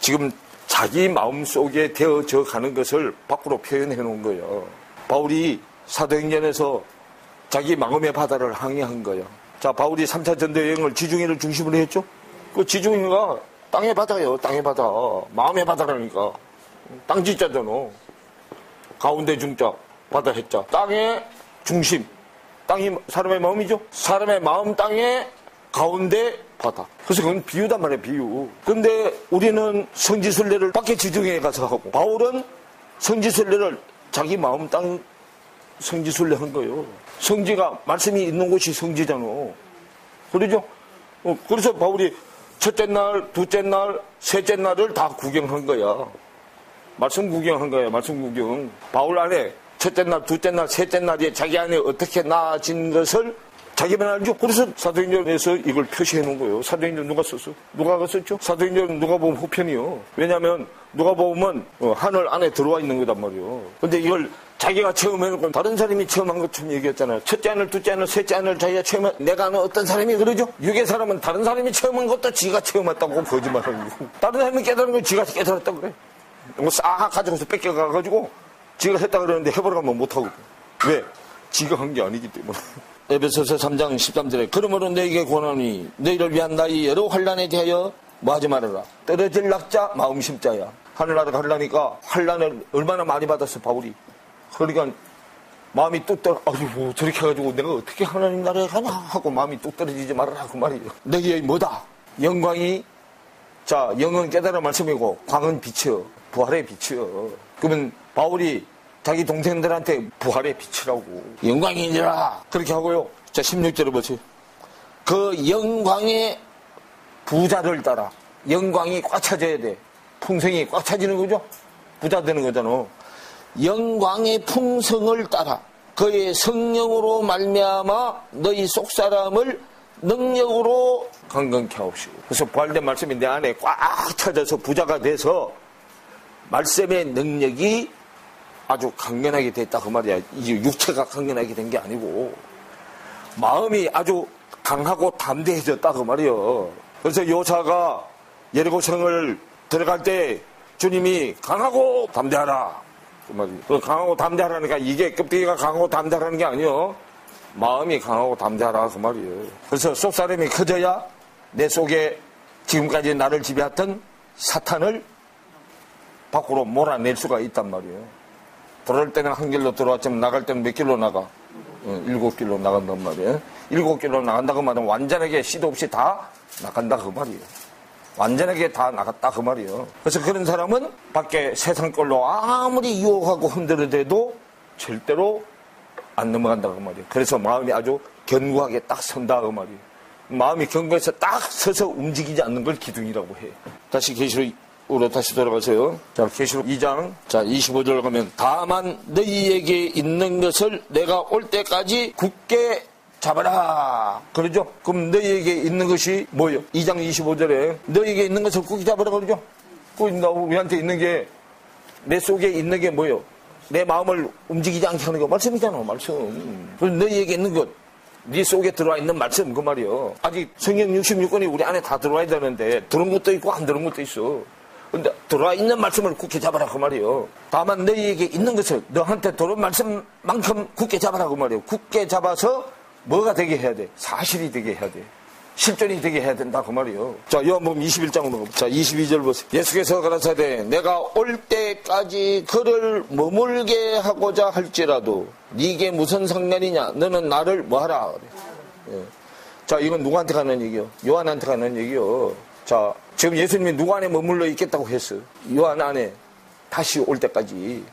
지금 자기 마음속에 되어져 가는 것을 밖으로 표현해 놓은 거예요. 바울이 사도행전에서 자기 마음의 바다를 항해한 거예요. 자, 바울이 3차 전도 여행을 지중해를 중심으로 했죠? 그 지중해가 땅의 바다예요. 땅의 바다. 마음의 바다라니까. 땅 지자잖아. 가운데 중자, 바다 해자. 땅의 중심. 땅이 사람의 마음이죠? 사람의 마음 땅의 가운데 바다. 그래서 그건 비유단 말이에요, 비유. 근데 우리는 성지순례를 밖에 지중해에 가서 하고, 바울은 성지순례를 자기 마음 땅 성지순례 한 거예요. 성지가, 말씀이 있는 곳이 성지잖아. 그러죠? 그래서 바울이 첫째 날, 둘째 날, 셋째 날을 다 구경한 거야. 말씀 구경한 거야, 말씀 구경. 바울 안에 첫째 날, 둘째 날, 셋째 날에 자기 안에 어떻게 나아진 것을 자기만 알죠? 그래서 사도행전에서 이걸 표시해 놓은 거예요. 사도행전 누가 썼어? 누가가 썼죠? 사도행전 누가복음 후편이요. 왜냐하면 누가복음은 하늘 안에 들어와 있는 거단 말이에요. 근데 이걸 자기가 처음 해놓고 다른 사람이 처음 한 것처럼 얘기했잖아요. 첫째 안을, 둘째 안을, 셋째 안을 자기가 처음 한, 내가 아는 어떤 사람이 그러죠? 육의 사람은 다른 사람이 처음 한 것도 지가 처음 했다고 거짓말하는 거고. 다른 사람이 깨달은 건 지가 깨달았다고 그래. 이거 싹 가져가서 뺏겨가가지고 지가 했다 그러는데 해보라고 하면 못하고. 왜? 지가 한 게 아니기 때문에. 에베소서 3장 13절에 그러므로 너에게 권하니 너희를 위한 나의 여러 환난에 대하여 뭐하지 말아라. 떨어질 낙자 마음심자야. 하늘나라 가려니까 환난을 얼마나 많이 받았어 바울이. 그러니까 마음이 뚝 떨어. 아이고 저렇게 해가지고 내가 어떻게 하나님 나라에 가냐 하고 마음이 뚝 떨어지지 말아라 그 말이에요. 너희의 뭐다? 영광이 자, 영은 깨달은 말씀이고 광은 빛이요. 부활의 빛이요. 그러면 바울이 자기 동생들한테 부활의 빛이라고 영광이니라 그렇게 하고요. 자, 16절을 보세요. 그 영광의 부자를 따라 영광이 꽉 차져야 돼. 풍성이 꽉 차지는 거죠. 부자 되는 거잖아. 영광의 풍성을 따라 그의 성령으로 말미암아 너희 속사람을 능력으로 강건케 하옵시고. 그래서 부활된 말씀이 내 안에 꽉 차져서 부자가 돼서 말씀의 능력이 아주 강건하게 됐다 그 말이야. 이게 육체가 강건하게 된 게 아니고 마음이 아주 강하고 담대해졌다 그 말이요. 그래서 요사가 여리고성을 들어갈 때 주님이 강하고 담대하라 그 말이에요. 그 강하고 담대하라니까 이게 껍데기가 강하고 담대하라는 게 아니요. 마음이 강하고 담대하라 그 말이에요. 그래서 속사람이 커져야 내 속에 지금까지 나를 지배했던 사탄을 밖으로 몰아낼 수가 있단 말이에요. 들어올 때는 한 길로 들어왔지만 나갈 때는 몇 길로 나가? 7길로 나간단 말이에요. 7길로 나간다고 말하면 완전하게 시도 없이 다 나간다 그 말이에요. 완전하게 다 나갔다 그 말이에요. 그래서 그런 사람은 밖에 세상 걸로 아무리 유혹하고 흔들어대도 절대로 안 넘어간다 그 말이에요. 그래서 마음이 아주 견고하게 딱 선다 그 말이에요. 마음이 견고해서 딱 서서 움직이지 않는 걸 기둥이라고 해요. 다시 계시록으로 다시 돌아가세요. 자, 계시록 2장 자 25절 가면 다만 너희에게 있는 것을 내가 올 때까지 굳게 잡아라 그러죠. 그럼 너희에게 있는 것이 뭐예요? 2장 25절에 너희에게 있는 것을 굳게 잡아라 그러죠. 우리한테 있는 게 내 속에 있는 게 뭐예요? 내 마음을 움직이지 않게 하는 거 말씀이잖아. 말씀. 그럼 너희에게 있는 것 네 속에 들어와 있는 말씀 그 말이요. 아직 성경 66권이 우리 안에 다 들어와야 되는데 들어온 것도 있고 안 들어온 것도 있어. 근데 들어와 있는 말씀을 굳게 잡아라 그 말이요. 다만 너희에게 있는 것을 너한테 들어온 말씀만큼 굳게 잡아라 그 말이요. 굳게 잡아서 뭐가 되게 해야 돼? 사실이 되게 해야 돼. 실존이 되게 해야 된다 그 말이요. 자, 요한복음 21장으로 자 22절 보세요. 예수께서 가라사대 내가 올 때까지 그를 머물게 하고자 할지라도 네게 무슨 상관이냐? 너는 나를 뭐하라 그래. 예. 자, 이건 누구한테 가는 얘기요? 요한한테 가는 얘기요. 자, 지금 예수님이 누구 안에 머물러 있겠다고 했어? 요한 안에 다시 올 때까지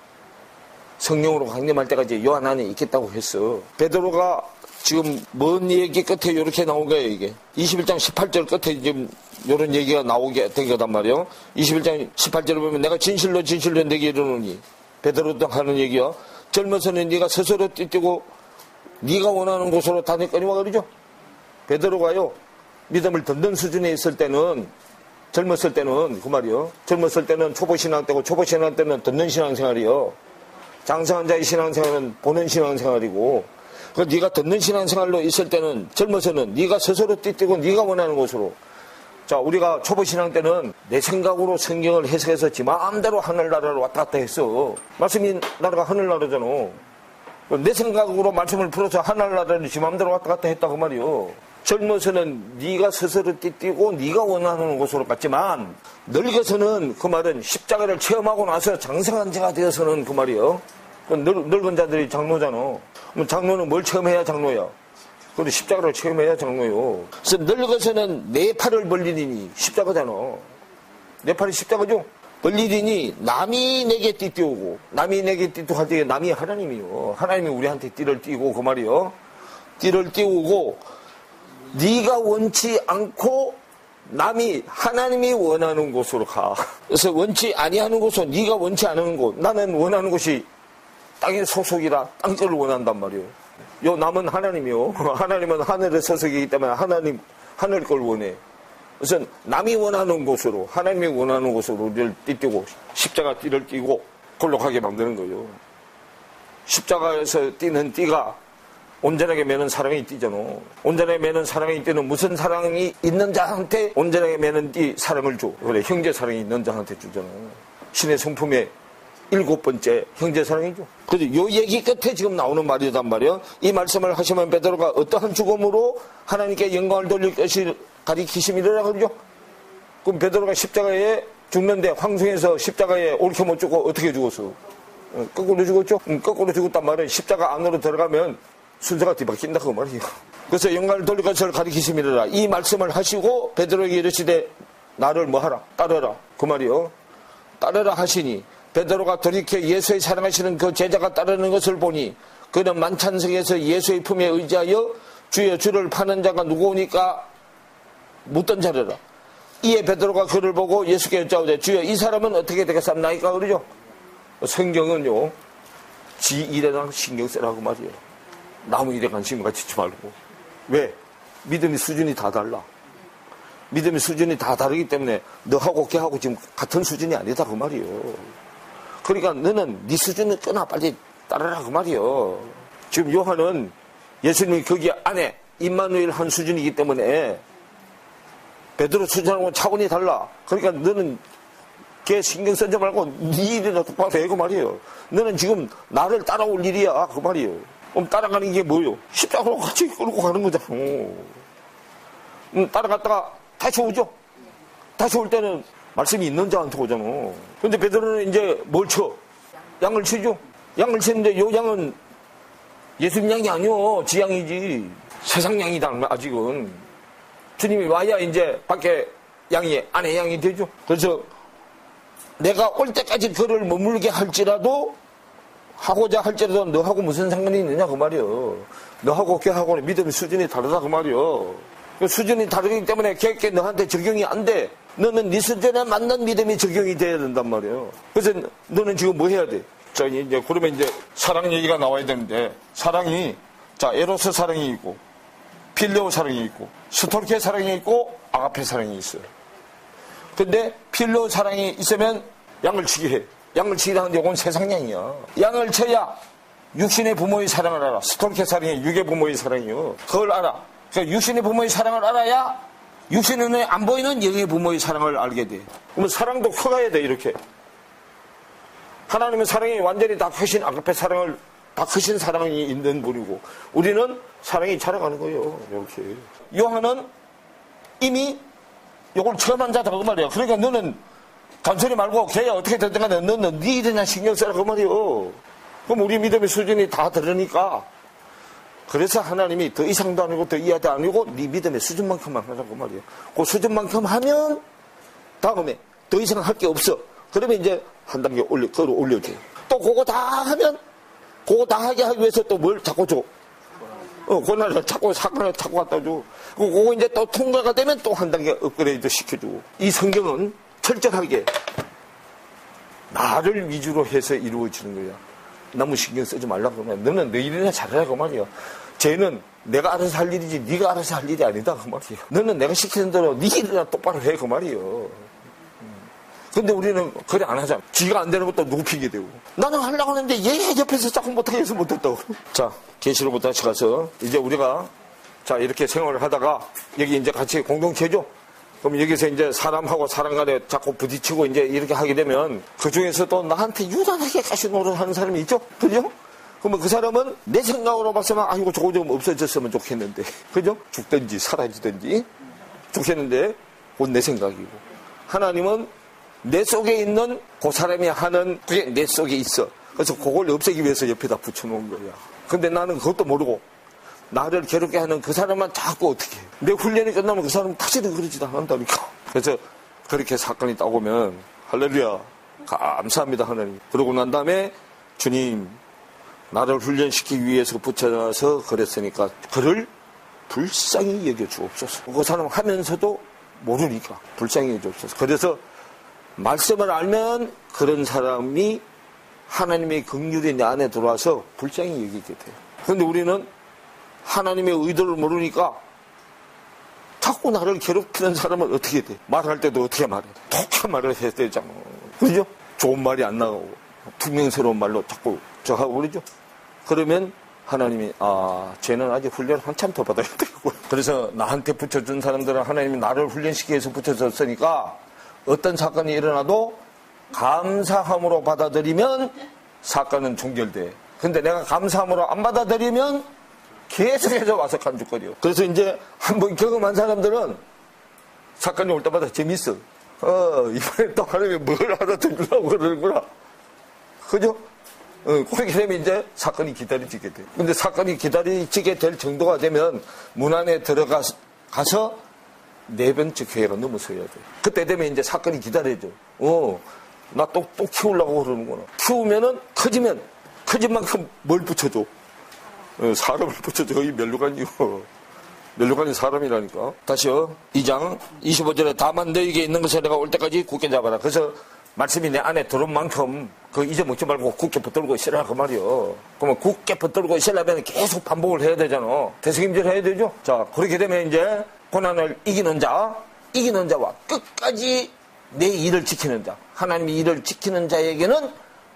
성령으로 강림할 때까지 요한 안에 있겠다고 했어. 베드로가 지금 먼 얘기 끝에 이렇게 나온 거예요, 이게. 21장 18절 끝에 지금 이런 얘기가 나오게 된 거단 말이에요. 21장 18절을 보면 내가 진실로 내게 이르노니 베드로도 하는 얘기요. 젊어서는 네가 스스로 뛰뛰고 네가 원하는 곳으로 다녔거니와 그러죠. 베드로가요. 믿음을 던던 수준에 있을 때는 젊었을 때는 그 말이요. 젊었을 때는 초보신앙 때고 초보신앙 때는 던던 신앙생활이요. 장성한 자의 신앙생활은 보는 신앙생활이고 그 네가 듣는 신앙생활로 있을 때는 젊어서는 네가 스스로 뛰뛰고 네가 원하는 곳으로. 자, 우리가 초보 신앙 때는 내 생각으로 성경을 해석해서 지 마음대로 하늘나라로 왔다 갔다 했어. 말씀이 나라가 하늘나라잖아. 내 생각으로 말씀을 풀어서 하늘나라를 지 마음대로 왔다 갔다 했다 그 말이요. 젊어서는 네가 스스로 뛰뛰고 네가 원하는 곳으로 갔지만 늙어서는 그 말은 십자가를 체험하고 나서 장성한 자가 되어서는 그 말이요. 늙은 자들이 장로잖아. 그럼 장로는 뭘 체험해야 장로야? 그런데 십자가를 체험해야 장로요. 그래서 늙어서는 내 팔을 벌리니 십자가잖아. 내 팔이 십자가죠? 벌리니 남이 내게 띠띠우고 남이 내게 띠띠우고 할 때 남이 하나님이요. 하나님이 우리한테 띠를 띠고 그 말이요. 띠를 띠우고 네가 원치 않고 남이 하나님이 원하는 곳으로 가. 그래서 원치 아니하는 곳은 네가 원치 않은 곳. 나는 원하는 곳이 땅의 소속이라 땅거를 원한단 말이에요. 요 남은 하나님이요. 하나님은 하늘의 소속이기 때문에 하늘 걸 원해. 그래서 남이 원하는 곳으로 하나님이 원하는 곳으로 우리를 띠고 십자가 띠를 띠고 골록하게 만드는 거예요. 십자가에서 띠는 띠가 온전하게 매는 사랑이 띠잖아. 온전하게 매는 사랑이 띠는 무슨 사랑이 있는 자한테 온전하게 매는 띠 사랑을 줘. 그래, 형제 사랑이 있는 자한테 주잖아. 신의 성품에 7번째 형제 사랑이죠. 그래서 요 얘기 끝에 지금 나오는 말이란 말이에요. 이 말씀을 하시면 베드로가 어떠한 죽음으로 하나님께 영광을 돌릴 것을 가리키심이라 그러죠. 그럼 베드로가 십자가에 죽는데 황송해서 십자가에 옳게 못 죽고 어떻게 죽었어? 거꾸로 죽었죠. 거꾸로 죽었단 말은 십자가 안으로 들어가면 순서가 뒤바뀐다 그 말이에요. 그래서 영광을 돌릴 것을 가리키심이라 이 말씀을 하시고 베드로에게 이르시되 나를 뭐 하라? 따르라. 그 말이요. 따르라 하시니 베드로가 돌이켜 예수의 사랑하시는 그 제자가 따르는 것을 보니 그는 만찬석에서 예수의 품에 의지하여 주여 주를 파는 자가 누구오니까 묻던 자르라. 이에 베드로가 그를 보고 예수께 여짜오되 주여 이 사람은 어떻게 되겠습니까? 그러죠. 성경은요 지 일에랑 신경 쓰라고 말이에요. 나무 일에 관심 가지지 말고. 왜? 믿음의 수준이 다 달라. 믿음의 수준이 다 다르기 때문에 너하고 걔하고 지금 같은 수준이 아니다 그 말이에요. 그러니까 너는 네 수준을 끊어 빨리 따르라 그 말이에요. 지금 요한은 예수님이 거기 안에 임마누엘 한 수준이기 때문에 베드로 수준하고 차원이 달라. 그러니까 너는 걔 신경 쓰지 말고 네 일이나 똑바로 해 그 말이에요. 너는 지금 나를 따라올 일이야 그 말이에요. 그럼 따라가는 게 뭐예요? 십자가로 같이 끌고 가는 거잖아. 따라갔다가 다시 오죠. 다시 올 때는 말씀이 있는 자한테 오잖아. 근데 베드로는 이제 뭘 쳐? 양을 치죠. 양을 치는데 요 양은 예수님 양이 아니요. 지 양이지. 세상 양이다 아직은. 주님이 와야 이제 밖에 양이 안에 양이 되죠. 그래서 내가 올 때까지 그를 머물게 할지라도 하고자 할지라도 너하고 무슨 상관이 있느냐 그 말이요. 너하고 걔하고는 믿음의 수준이 다르다 그 말이요. 그 수준이 다르기 때문에 걔 너한테 적용이 안 돼. 너는 네 수준에 맞는 믿음이 적용이 돼야 된단 말이에요. 그래서 너는 지금 뭐 해야 돼? 자 이제 그러면 이제 사랑 얘기가 나와야 되는데 사랑이 자 에로스 사랑이 있고 필레오 사랑이 있고 스토르케 사랑이 있고 아가페 사랑이 있어요. 근데 필레오 사랑이 있으면 양을 치게 해. 양을 치게 하는데 이건 세상 양이야. 양을 쳐야 육신의 부모의 사랑을 알아. 스토르케 사랑이 육의 부모의 사랑이요. 그걸 알아. 그러니까 육신의 부모의 사랑을 알아야 육신의 눈에 안 보이는 영의 부모의 사랑을 알게 돼. 그러면 사랑도 커가야 돼 이렇게. 하나님의 사랑이 완전히 다 크신 아가페 사랑을 다 크신 사랑이 있는 분이고 우리는 사랑이 자라가는 거예요. 이렇게. 요한은 이미 이걸 처음 한 자다 그 말이야. 그러니까 너는 단소리 말고 걔야 어떻게 됐든 간에 너는 네 일이나 신경 써라 그 말이요. 그럼 우리 믿음의 수준이 다 다르니까 그래서 하나님이 더 이상도 아니고 더 이하도 아니고 네 믿음의 수준만큼만 하라고 말이에요. 그 수준만큼 하면 다음에 더 이상 할 게 없어. 그러면 이제 한 단계 올려줘요. 또 그거 다 하면 그거 다 하게 하기 위해서 또 뭘 자꾸 줘. 그날을 자꾸 사건을 자꾸 갖다 줘. 그거 이제 또 통과가 되면 또 한 단계 업그레이드 시켜주고. 이 성경은 철저하게 나를 위주로 해서 이루어지는 거야. 너무 신경 쓰지 말라고 그러면 너는 너 일이나 잘하라고 말이야. 쟤는 내가 알아서 할 일이지 네가 알아서 할 일이 아니다 그 말이야. 너는 내가 시키는 대로 네 일이나 똑바로 해 그 말이에요. 근데 우리는 그래 안 하잖아. 지가 안 되는 것도 눕히게 되고. 나는 하려고 하는데 얘 옆에서 자꾸 못하게 해서 못했다고. 자, 계시로부터 다시 가서 이제 우리가 자 이렇게 생활을 하다가 여기 이제 같이 공동체죠. 그럼 여기서 이제 사람하고 사람 간에 자꾸 부딪히고 이제 이렇게 하게 되면 그 중에서도 나한테 유난하게 가시 노릇하는 사람이 있죠. 그죠? 그러면 그 사람은 내 생각으로 봤으면 아이고 저거 좀 없어졌으면 좋겠는데. 그죠? 죽든지 사라지든지 좋겠는데 그건 내 생각이고. 하나님은 내 속에 있는 그 사람이 하는 그게 내 속에 있어. 그래서 그걸 없애기 위해서 옆에다 붙여놓은 거야. 근데 나는 그것도 모르고 나를 괴롭게 하는 그 사람만 자꾸 어떻게 해. 내 훈련이 끝나면 그 사람은 다시는 그러지도 않는다니까. 그래서 그렇게 사건이 따오면 할렐루야 감사합니다 하나님. 그러고 난 다음에 주님 나를 훈련시키기 위해서 붙여놔서 그랬으니까 그를 불쌍히 여겨주옵소서. 그 사람 하면서도 모르니까 불쌍히 여겨주옵소서. 그래서 말씀을 알면 그런 사람이 하나님의 긍휼이 내 안에 들어와서 불쌍히 여기게 돼요. 그런데 우리는 하나님의 의도를 모르니까 자꾸 나를 괴롭히는 사람은 어떻게 돼? 말할 때도 어떻게 말해? 독한 말을 해야 되잖아. 그죠? 좋은 말이 안 나오고 투명스러운 말로 자꾸 저하고 그러죠? 그러면 하나님이 쟤는 아직 훈련 한참 더 받아야 되고. 그래서 나한테 붙여준 사람들은 하나님이 나를 훈련시키기 위해서 붙여줬으니까 어떤 사건이 일어나도 감사함으로 받아들이면 사건은 종결돼. 근데 내가 감사함으로 안 받아들이면 계속해서 와서 간죽거려. 그래서 이제 한번 경험한 사람들은 사건이 올 때마다 재밌어. 이번에 또 하나님이 뭘 알아들으려고 그러는구나. 그죠? 그렇게 되면 이제 사건이 기다려지게 돼. 근데 사건이 기다려지게 될 정도가 되면 문 안에 들어가서 네 번째 교회가 넘어서야 돼. 그때 되면 이제 사건이 기다려져. 나 또 키우려고 그러는구나. 키우면은 커지면 커진 만큼 뭘 붙여줘? 사람을 붙여줘. 이 멸류관이요. 멸류관이 사람이라니까. 다시요. 2장 25절에 다만 너에게 있는 것을 내가 올 때까지 굳게 잡아라. 그래서 말씀이 내 안에 들어온 만큼 그 잊어먹지 말고 굳게 붙들고 있으라 그 말이요. 그러면 굳게 붙들고 있으려면 계속 반복을 해야 되잖아. 되새김질 해야 되죠. 자, 그렇게 되면 이제 고난을 이기는 자와 끝까지 내 일을 지키는 자, 하나님이 일을 지키는 자에게는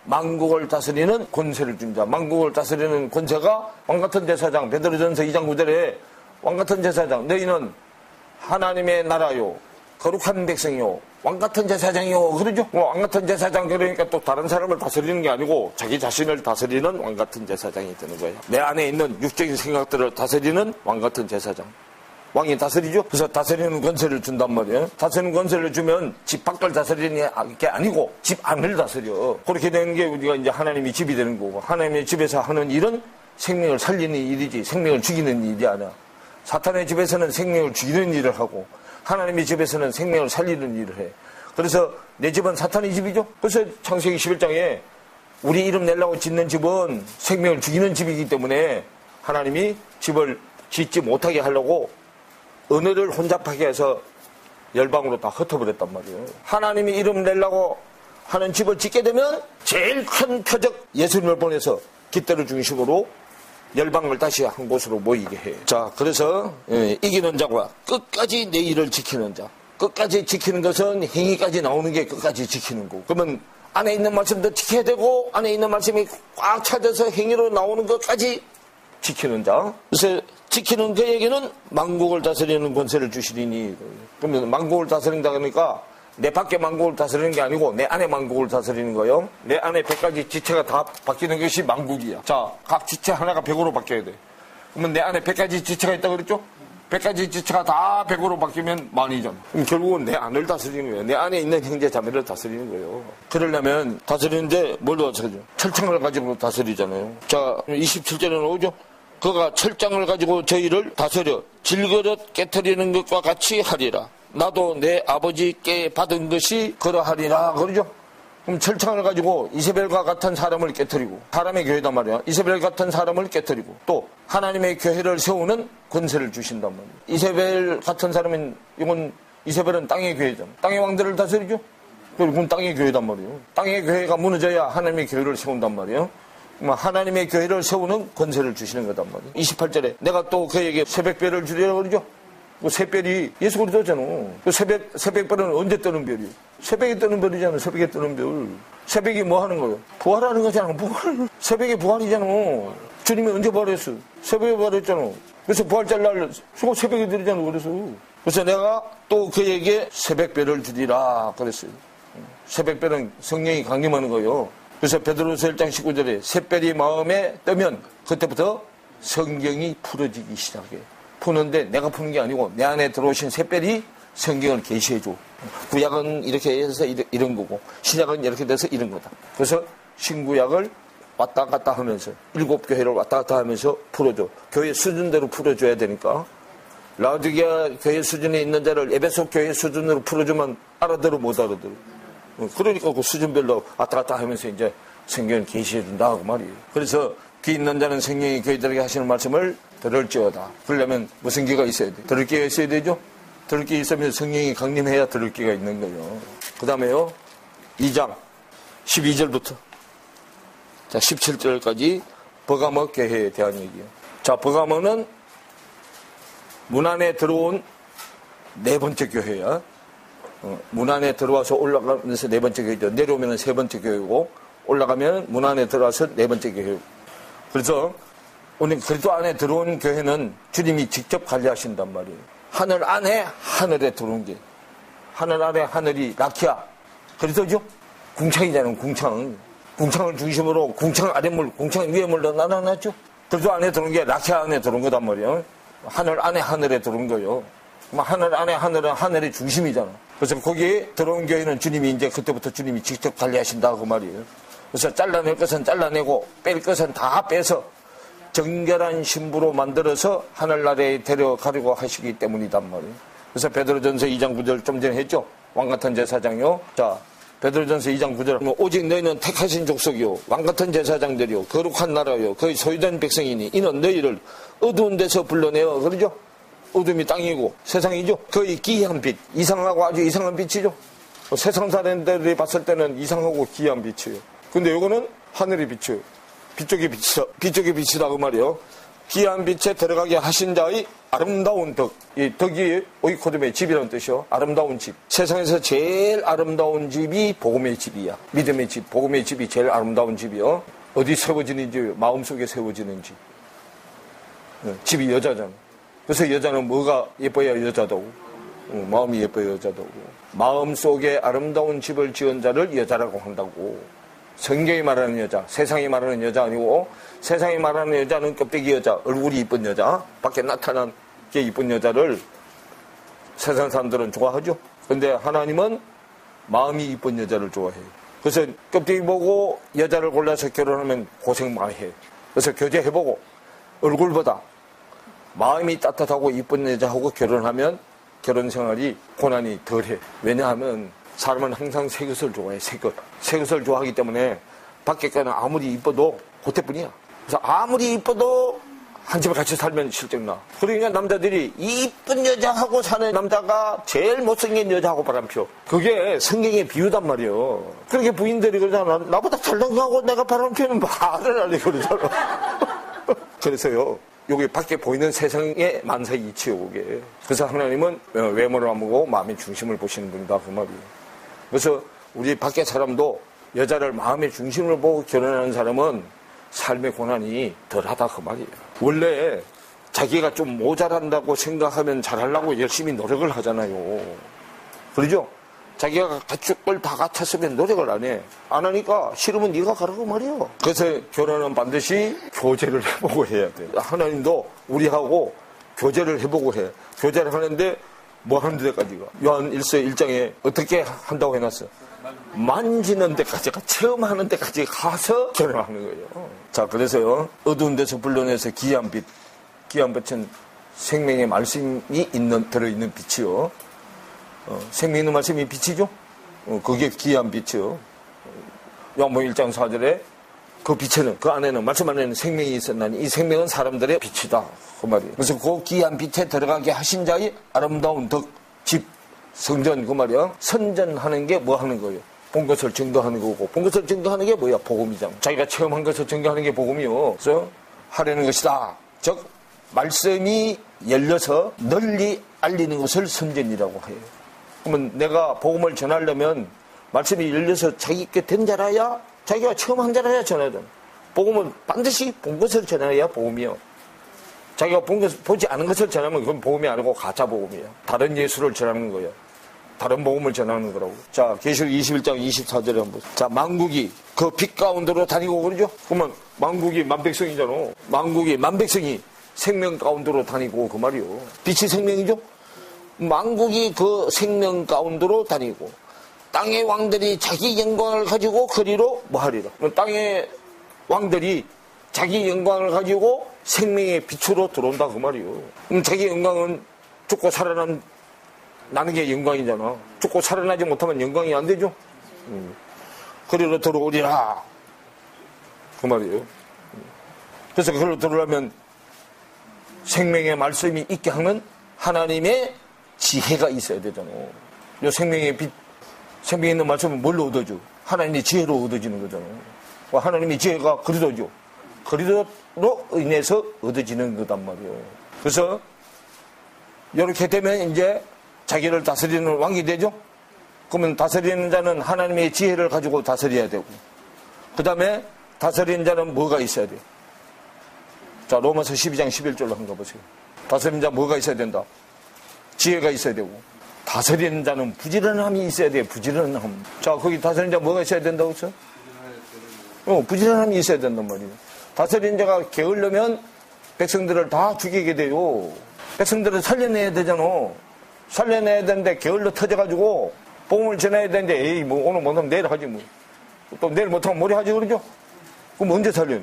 만국을 다스리는 권세를 준 자. 만국을 다스리는 권세가 왕같은 제사장, 베드로전서 2장 9절에 왕같은 제사장, 너희는 하나님의 나라요, 거룩한 백성이요, 왕같은 제사장이요. 그러죠? 왕같은 제사장 그러니까 또 다른 사람을 다스리는 게 아니고 자기 자신을 다스리는 왕같은 제사장이 되는 거예요. 내 안에 있는 육적인 생각들을 다스리는 왕같은 제사장. 왕이 다스리죠? 그래서 다스리는 권세를 준단 말이에요. 다스리는 권세를 주면 집 밖을 다스리는 게 아니고 집 안을 다스려. 그렇게 되는 게 우리가 이제 하나님이 집이 되는 거고, 하나님의 집에서 하는 일은 생명을 살리는 일이지 생명을 죽이는 일이 아니야. 사탄의 집에서는 생명을 죽이는 일을 하고 하나님의 집에서는 생명을 살리는 일을 해. 그래서 내 집은 사탄의 집이죠. 그래서 창세기 11장에 우리 이름 내려고 짓는 집은 생명을 죽이는 집이기 때문에 하나님이 집을 짓지 못하게 하려고 은혜를 혼잡하게 해서 열방으로 다 흩어버렸단 말이에요. 하나님이 이름 내려고 하는 집을 짓게 되면 제일 큰 표적 예수님을 보내서 깃대를 중심으로 열방을 다시 한 곳으로 모이게 해요. 자, 그래서 이기는 자와 끝까지 내 일을 지키는 자. 끝까지 지키는 것은 행위까지 나오는 게 끝까지 지키는 거고. 그러면 안에 있는 말씀도 지켜야 되고 안에 있는 말씀이 꽉 차져서 행위로 나오는 것까지 지키는 자. 그래서 지키는 그에게는 만국을 다스리는 권세를 주시리니. 그러면 만국을 다스린다 그러니까 내 밖에 만국을 다스리는 게 아니고 내 안에 만국을 다스리는 거예요. 내 안에 100가지 지체가 다 바뀌는 것이 만국이야. 자, 각 지체 하나가 100으로 바뀌어야 돼. 그러면 내 안에 100가지 지체가 있다고 그랬죠? 100가지 지체가 다 100으로 바뀌면 만이잖아. 그럼 결국은 내 안을 다스리는 거예요. 내 안에 있는 형제 자매를 다스리는 거예요. 그러려면 다스리는데 뭘 다스리죠? 철창을 가지고 다스리잖아요. 자, 27절에 나오죠? 그가 철장을 가지고 저희를 다스려 질그릇 깨트리는 것과 같이 하리라. 나도 내 아버지께 받은 것이 그러하리라. 그러죠? 그럼 철창을 가지고 이세벨과 같은 사람을 깨트리고, 사람의 교회단 말이야. 이세벨 같은 사람을 깨트리고, 또 하나님의 교회를 세우는 권세를 주신단 말이야. 이세벨 같은 사람은, 이건 이세벨은 땅의 교회잖아. 땅의 왕들을 다스리죠? 그건 땅의 교회단 말이에요. 땅의 교회가 무너져야 하나님의 교회를 세운단 말이에요. 하나님의 교회를 세우는 권세를 주시는 거단 말이에요. 28절에 내가 또 그에게 새벽별을 주리라고 그러죠? 그 새별이 예수 그리스도잖아. 그 새벽별은 언제 뜨는 별이에요? 새벽에 뜨는 별이잖아. 새벽에 뜨는 별. 새벽이 뭐 하는 거예요? 부활하는 거잖아. 부활. 새벽에 부활이잖아. 주님이 언제 부활했어? 새벽에 부활했잖아. 그래서 부활절 날 새벽에 드리잖아. 그래서 내가 또 그에게 새벽별을 주리라 그랬어요. 새벽별은 성령이 강림하는 거예요. 그래서 베드로서 1장 19절에 새별이 마음에 뜨면 그때부터 성경이 풀어지기 시작해. 푸는데 내가 푸는 게 아니고 내 안에 들어오신 새별이 성경을 계시해줘. 구약은 이렇게 해서 이런 거고 신약은 이렇게 돼서 이런 거다. 그래서 신구약을 왔다 갔다 하면서 7교회를 왔다 갔다 하면서 풀어줘. 교회 수준대로 풀어줘야 되니까 라오디게아 교회 수준에 있는 자를 에베소 교회 수준으로 풀어주면 알아들어 못 알아들어. 그러니까 그 수준별로 왔다 갔다 하면서 이제 성경을 계시해준다 그 말이에요. 그래서 귀 있는 자는 성령이 교회들에게 하시는 말씀을 들을지어다. 그러려면 무슨 귀가 있어야 돼? 들을 귀가 있어야 되죠? 들을 귀 있으면 성령이 강림해야 들을 귀가 있는 거예요. 그 다음에요 2장 12절부터 자 17절까지 버가모 교회에 대한 얘기예요. 자, 버가모는 문 안에 들어온 네 번째 교회야. 문 안에 들어와서 올라가면서 네 번째 교회죠. 내려오면 세 번째 교회고 올라가면 문 안에 들어와서 네 번째 교회. 그래서 오늘 그리스도 안에 들어온 교회는 주님이 직접 관리하신단 말이에요. 하늘 안에 하늘에 들어온 게 하늘 아래 하늘이 라키아 그리스도죠. 궁창이잖아요. 궁창을 중심으로 궁창 아래물 궁창 위에물로 나눠놨죠. 그리스도 안에 들어온 게 라키아 안에 들어온 거단 말이에요. 하늘 안에 하늘에 들어온 거예요. 하늘 안에 하늘은 하늘의 중심이잖아. 그래서 거기에 들어온 교회는 주님이 이제 그때부터 주님이 직접 관리하신다고 말이에요. 그래서 잘라낼 것은 잘라내고 뺄 것은 다 빼서 정결한 신부로 만들어서 하늘나라에 데려가려고 하시기 때문이단 말이에요. 그래서 베드로전서 2장 9절 좀 전에 했죠. 왕같은 제사장이요. 자, 베드로전서 2장 9절 오직 너희는 택하신 족속이요 왕같은 제사장들이요 거룩한 나라요 거의 소유된 백성이니 이는 너희를 어두운 데서 불러내어 그러죠. 어둠이 땅이고 세상이죠. 거의 기이한 빛, 이상하고 아주 이상한 빛이죠. 세상 사람들이 봤을 때는 이상하고 기이한 빛이에요. 근데 이거는 하늘의 빛이에요. 빛쪽의 빛이다 그 말이에요. 기이한 빛에 들어가게 하신 자의 아름다운 덕. 이 덕이 오이코돔의 집이라는 뜻이요. 아름다운 집. 세상에서 제일 아름다운 집이 복음의 집이야. 믿음의 집, 복음의 집이 제일 아름다운 집이요. 어디 세워지는지, 마음속에 세워지는지. 집이 여자잖아. 그래서 여자는 뭐가 예뻐야 여자다고? 마음이 예뻐야 여자다고. 마음속에 아름다운 집을 지은 자를 여자라고 한다고. 성경이 말하는 여자, 세상이 말하는 여자 아니고 세상이 말하는 여자는 껍데기 여자, 얼굴이 이쁜 여자, 밖에 나타난 게 이쁜 여자를 세상 사람들은 좋아하죠. 근데 하나님은 마음이 이쁜 여자를 좋아해요. 그래서 껍데기 보고 여자를 골라서 결혼하면 고생 많이 해요. 그래서 교제해보고 얼굴보다 마음이 따뜻하고 이쁜 여자하고 결혼하면 결혼 생활이 고난이 덜해. 왜냐하면 사람은 항상 새 것을 좋아해, 새 것. 새 것을 좋아하기 때문에 밖에 거는 아무리 이뻐도 그때뿐이야. 그래서 아무리 이뻐도 한 집에 같이 살면 실증나. 그러니까 남자들이 이쁜 여자하고 사는 남자가 제일 못생긴 여자하고 바람펴. 그게 성경의 비유단 말이에요. 그렇게 부인들이 그러잖아. 나보다 잘생겨하고 내가 바람피는 말을 하려고 그러잖아. 그래서요. 여기 밖에 보이는 세상의 만사의 이치요, 그게. 그래서 하나님은 외모를 안 보고 마음의 중심을 보시는 분이다, 그 말이에요. 그래서 우리 밖에 사람도 여자를 마음의 중심을 보고 결혼하는 사람은 삶의 고난이 덜하다 그 말이에요. 원래 자기가 좀 모자란다고 생각하면 잘하려고 열심히 노력을 하잖아요. 그러죠? 자기가 갖출 걸 다 갖췄으면 노력을 안 해. 안 하니까 싫으면 네가 가라고 말이에요. 그래서 결혼은 반드시 교제를 해보고 해야 돼. 하나님도 우리하고 교제를 해보고 해. 교제를 하는데 뭐 하는 데까지가? 요한 1서 1장에 어떻게 한다고 해놨어? 만지는 데까지가, 체험하는 데까지 가서 결혼하는 거예요. 자, 그래서요, 어두운 데서 불러내서 기이한 빛. 기이한 빛은 생명의 말씀이 들어있는 빛이요. 생명 있는 말씀이 빛이죠? 그게 기이한 빛이요. 요한복음 1장 4절에 그 빛에는, 그 안에는, 말씀 안에는 생명이 있었나니 이 생명은 사람들의 빛이다. 그 말이에요. 그래서 그 기이한 빛에 들어가게 하신 자의 아름다운 덕, 집, 성전, 그 말이야. 선전하는 게 뭐 하는 거예요? 본 것을 증거하는 거고, 본 것을 증거하는 게 뭐야? 복음이잖아. 자기가 체험한 것을 증거하는 게 복음이요. 그래서 하려는 것이다. 즉, 말씀이 열려서 널리 알리는 것을 선전이라고 해요. 그러면 내가 복음을 전하려면 말씀이 열려서 자기께 된 자라야, 자기가 체험한 자라야 전해야 돼. 복음은 반드시 본 것을 전해야 복음이요. 자기가 보지 않은 것을 전하면 그건 복음이 아니고 가짜 복음이에요. 다른 예수를 전하는 거예요. 다른 복음을 전하는 거라고. 자, 계시록 21장 24절에 한번 보세요. 자, 만국이 그 빛 가운데로 다니고 그러죠? 그러면 만국이 만백성이잖아. 만국이 만백성이 생명 가운데로 다니고 그 말이요. 빛이 생명이죠? 만국이 그 생명 가운데로 다니고 땅의 왕들이 자기 영광을 가지고 그리로 뭐 하리라. 땅의 왕들이 자기 영광을 가지고 생명의 빛으로 들어온다 그 말이요. 자기 영광은 죽고 살아나는 게 영광이잖아. 죽고 살아나지 못하면 영광이 안 되죠. 그리로 들어오리라 그 말이에요. 그래서 그리로 들어오려면 생명의 말씀이 있게 하는 하나님의 지혜가 있어야 되잖아요. 이 생명의 빛, 생명에 있는 말씀은 뭘로 얻어줘? 하나님의 지혜로 얻어지는 거잖아요. 하나님의 지혜가 그리도죠. 그리도로 인해서 얻어지는 거단 말이에요. 그래서 이렇게 되면 이제 자기를 다스리는 왕이 되죠. 그러면 다스리는 자는 하나님의 지혜를 가지고 다스려야 되고, 그 다음에 다스리는 자는 뭐가 있어야 돼요? 자, 로마서 12장 11절로 한번 가보세요. 다스리는 자 뭐가 있어야 된다? 지혜가 있어야 되고, 다스리는 자는 부지런함이 있어야 돼요. 부지런함. 자, 거기 다스리는 자 뭐가 있어야 된다고 했어? 부지런함이 있어야 된단 말이에요. 다스리는 자가 게으르면 백성들을 다 죽이게 돼요. 백성들을 살려내야 되잖아. 살려내야 되는데 게을러 터져가지고 복음을 전해야 되는데, 에이, 뭐 오늘 못하면 내일 하지 뭐. 또 내일 못하면 모레 하지 그러죠? 그럼 언제 살려내?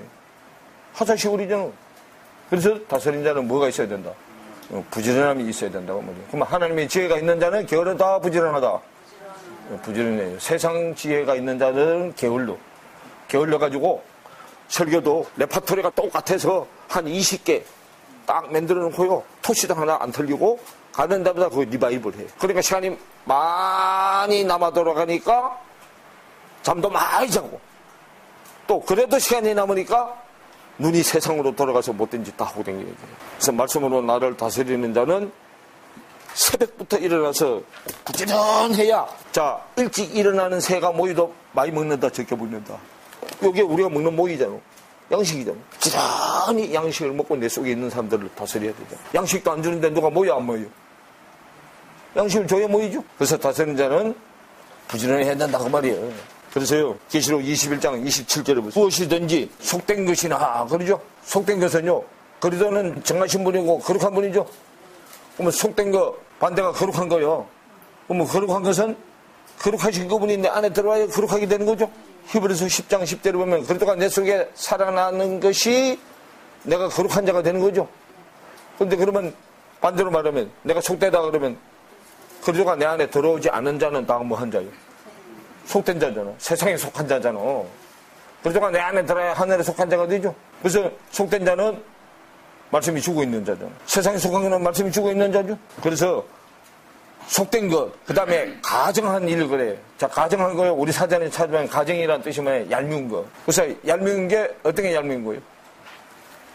하사시골이잖아. 그래서 다스리는 자는 뭐가 있어야 된다? 부지런함이 있어야 된다고 말이에요. 그럼 하나님의 지혜가 있는 자는 게으르다 다 부지런하다. 부지런해요. 세상 지혜가 있는 자들은 게을러가지고 설교도 레파토리가 똑같아서 한 20개 딱 만들어 놓고요. 토시도 하나 안 틀리고 가는 데마다 그 리바이벌 해요. 그러니까 시간이 많이 남아 돌아가니까 잠도 많이 자고 또 그래도 시간이 남으니까 눈이 세상으로 돌아가서 못된 짓 다 하고 다니게 돼요. 그래서 말씀으로 나를 다스리는 자는 새벽부터 일어나서 부지런해야 자 일찍 일어나는 새가 모이도 많이 먹는다 적게 먹는다. 이게 우리가 먹는 모이잖아. 양식이잖아. 부지런히 양식을 먹고 내 속에 있는 사람들을 다스려야 되잖아. 양식도 안 주는데 누가 모여 안 모여? 양식을 줘야 모이죠. 그래서 다스리는 자는 부지런해야 된다 그 말이에요. 그래서요 계시록 21장 27절에 보세요. 무엇이든지 속된 것이나 그러죠. 속된 것은요 그리도는 정하신 분이고 거룩한 분이죠. 그러면 속된 거 반대가 거룩한 거요. 그러면 거룩한 것은 거룩하신 그분이 내 안에 들어와야 거룩하게 되는 거죠. 히브리서 10장 10절에 보면 그리스도가 내 속에 살아나는 것이 내가 거룩한 자가 되는 거죠. 그런데 그러면 반대로 말하면 내가 속되다 그러면 그리스도가 내 안에 들어오지 않은 자는 다 뭐 한 자예요. 속된 자잖아. 세상에 속한 자잖아. 그리스도가 내 안에 들어야 하늘에 속한 자가 되죠. 그래서 속된 자는 말씀이 주고 있는 자죠. 세상에 속한 자는 말씀이 주고 있는 자죠. 그래서 속된 것, 그 다음에 가정한 일 그래. 자, 가정한 거요. 우리 사전에 찾으면 가정이라는 뜻이 뭐예요? 얄미운 거. 그래서 얄미운 게 어떤 게 얄미운 거예요?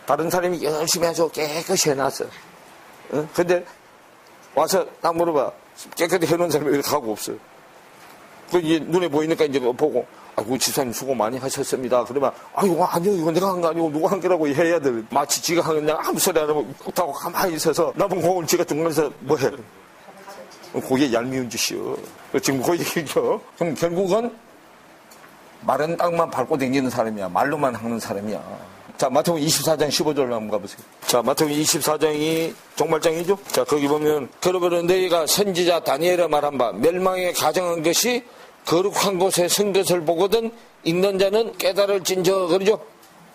다른 사람이 열심히 해서 깨끗이 해놨어. 어? 근데 와서 딱 물어봐. 깨끗이 해놓은 사람이 이렇게 하고 없어. 그 이제 눈에 보이니까 이제 보고, 아이고, 집사님 수고 많이 하셨습니다. 그러면, 아이고, 아니요, 이거 내가 한 거 아니고 누가 한 거라고 해야 돼. 마치 지가 한 거 아무 소리 안 하고 꾹하고 가만히 있어서 남은 공을 지가 중간에서 뭐 해. 그게 얄미운 짓이요. 지금 그 얘기죠. 그럼 결국은 마른 땅만 밟고 다니는 사람이야. 말로만 하는 사람이야. 자, 마태복음 24장 15절로 한번 가보세요. 자, 마태복음 24장이 종말장이죠. 자, 거기 보면 그러므로 너희가 선지자 다니엘의 말한 바 멸망에 가정한 것이 거룩한 곳에 선 것을 보거든 읽는 자는 깨달을진저 그러죠.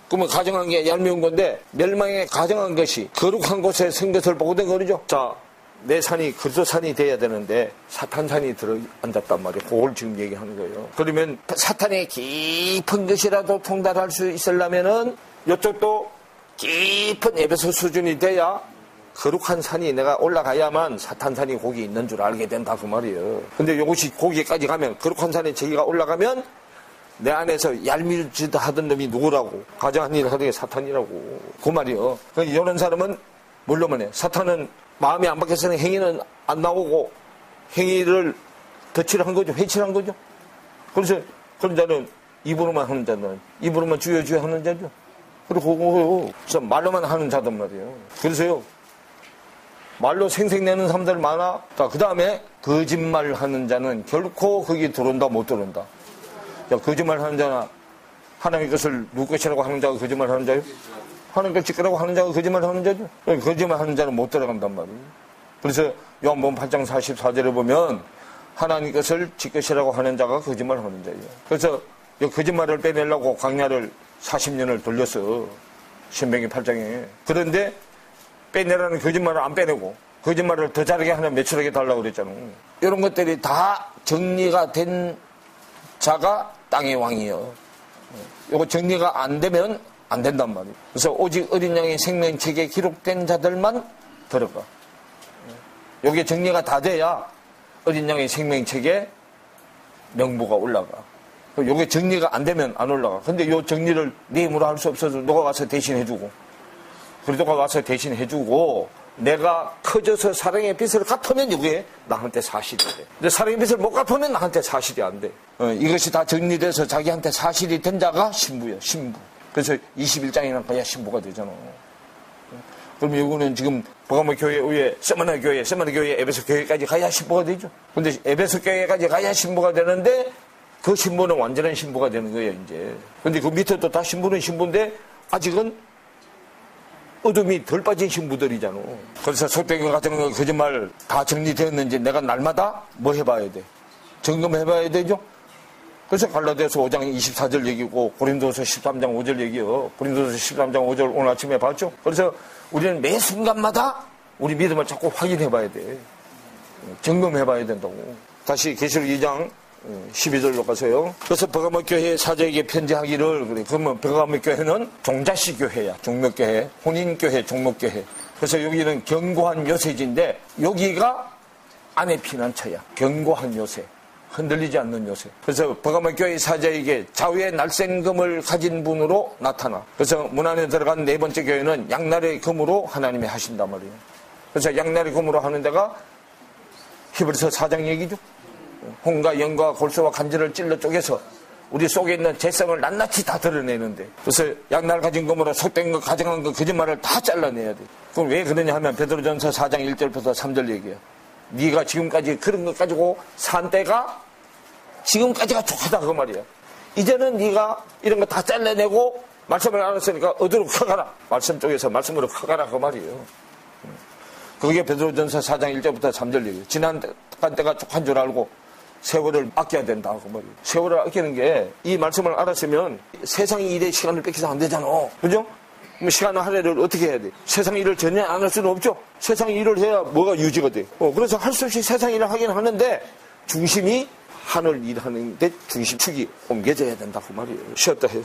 그러면 가정한 게 얄미운 건데 멸망에 가정한 것이 거룩한 곳에 선 것을 보거든 그러죠. 자, 내 산이 그리스도 산이 돼야 되는데 사탄 산이 들어앉았단 말이에요. 그걸 지금 얘기하는 거예요. 그러면 사탄의 깊은 것이라도 통달할 수 있으려면은 이쪽도 깊은 에베소 수준이 돼야 거룩한 산이 내가 올라가야만 사탄 산이 거기 있는 줄 알게 된다 그 말이에요. 근데 이것이 거기까지 가면 거룩한 산에 저기가 올라가면 내 안에서 얄미우짓 하던 놈이 누구라고 가정한 일을 하던 게 사탄이라고 그 말이에요. 그러니까 이런 사람은 뭘로만 해. 사탄은 마음이 안 바뀌어서는 행위는 안 나오고 행위를 덧칠한 거죠. 회칠한 거죠. 그래서 그런 자는 입으로만 하는 자는 입으로만 주여 주여 하는 자죠. 그리고 그래서 말로만 하는 자단 말이에요. 그래서요 말로 생색내는 사람들 많아. 자, 그 다음에 거짓말 하는 자는 결코 거기 들어온다 못 들어온다. 야, 거짓말 하는 자나 하나님의 것을 누구 것이라고 하는 자가 거짓말 하는 자요? 하나님 걸 지키라고 하는 자가 거짓말 하는 자죠. 거짓말 하는 자는 못 들어간단 말이에요. 그래서 요한복음 8장 44절에 보면 하나님 것을 지키시라고 하는 자가 거짓말 하는 자예요. 그래서 이 거짓말을 빼내려고 광야를 40년을 돌렸어. 신명기 8장에. 그런데 빼내라는 거짓말을 안 빼내고 거짓말을 더 잘하게 하는 매출하게 달라고 그랬잖아. 이런 것들이 다 정리가 된 자가 땅의 왕이에요. 이거 정리가 안 되면 안 된단 말이에요. 그래서 오직 어린 양의 생명책에 기록된 자들만 들어가. 이게 정리가 다 돼야 어린 양의 생명책에 명부가 올라가. 이게 정리가 안 되면 안 올라가. 근데 이 정리를 네 힘으로 할 수 없어서 누가 와서 대신 해주고 그리도가 와서 대신 해주고 내가 커져서 사랑의 빛을 갚으면 이게 나한테 사실이 돼. 근데 사랑의 빛을 못 갚으면 나한테 사실이 안 돼. 이것이 다 정리돼서 자기한테 사실이 된 자가 신부야. 신부. 그래서 21장이나 가야 신부가 되잖아. 그럼 이거는 지금 버가모 교회 위에 세마나 교회 에베소 교회까지 가야 신부가 되죠. 근데 에베소 교회까지 가야 신부가 되는데 그 신부는 완전한 신부가 되는 거예요, 이제. 근데 그 밑에도 다 신부는 신부인데 아직은 어둠이 덜 빠진 신부들이잖아. 그래서 속된 것 같은 거 거짓말 다 정리되었는지 내가 날마다 뭐 해봐야 돼? 점검해봐야 되죠? 그래서 갈라디아서 5장 24절 얘기고 고린도서 13장 5절 얘기요. 고린도서 13장 5절 오늘 아침에 봤죠? 그래서 우리는 매 순간마다 우리 믿음을 자꾸 확인해 봐야 돼. 점검해 봐야 된다고. 다시 계시록 2장 12절로 가세요. 그래서 버가모 교회 사제에게 편지하기를, 그래. 그러면 버가모 교회는 종자시 교회야. 종목교회, 혼인교회, 종목교회. 그래서 여기는 견고한 요새지인데 여기가 안의 피난처야. 견고한 요새. 흔들리지 않는 요새. 그래서 버가모 교회 사제에게 좌우의 날쌘금을 가진 분으로 나타나. 그래서 문 안에 들어간 네 번째 교회는 양날의 금으로 하나님이 하신단 말이에요. 그래서 양날의 금으로 하는 데가 히브리서 4장 얘기죠. 홍과 영과 골수와 간질을 찔러 쪼개서 우리 속에 있는 죄성을 낱낱이 다 드러내는데, 그래서 양날 가진 금으로 속된 거, 가정한 거, 거짓말을 다 잘라내야 돼. 그럼 왜 그러냐 하면 베드로전서 4장 1절부터 3절 얘기야. 네가 지금까지 그런 것 가지고 산 때가 지금까지가 좋다 그 말이야. 이제는 네가 이런 거 다 잘라내고 말씀을 알았으니까 어디로 커가라. 말씀 쪽에서 말씀으로 커가라 그 말이에요. 그게 베드로전서 4장 1절부터 3절 얘기예요. 지난 때가 족한 줄 알고 세월을 아껴야 된다 그 말이에요. 세월을 아끼는 게 이 말씀을 알았으면 세상의 일에 시간을 뺏기서 안 되잖아. 그죠? 그럼 시간 할애를 어떻게 해야 돼? 세상 일을 전혀 안 할 수는 없죠. 세상 일을 해야 뭐가 유지가 돼. 그래서 할 수 없이 세상 일을 하긴 하는데 중심이 하늘 일하는 데 중심축이 옮겨져야 된다 그 말이에요. 쉬었다 해요.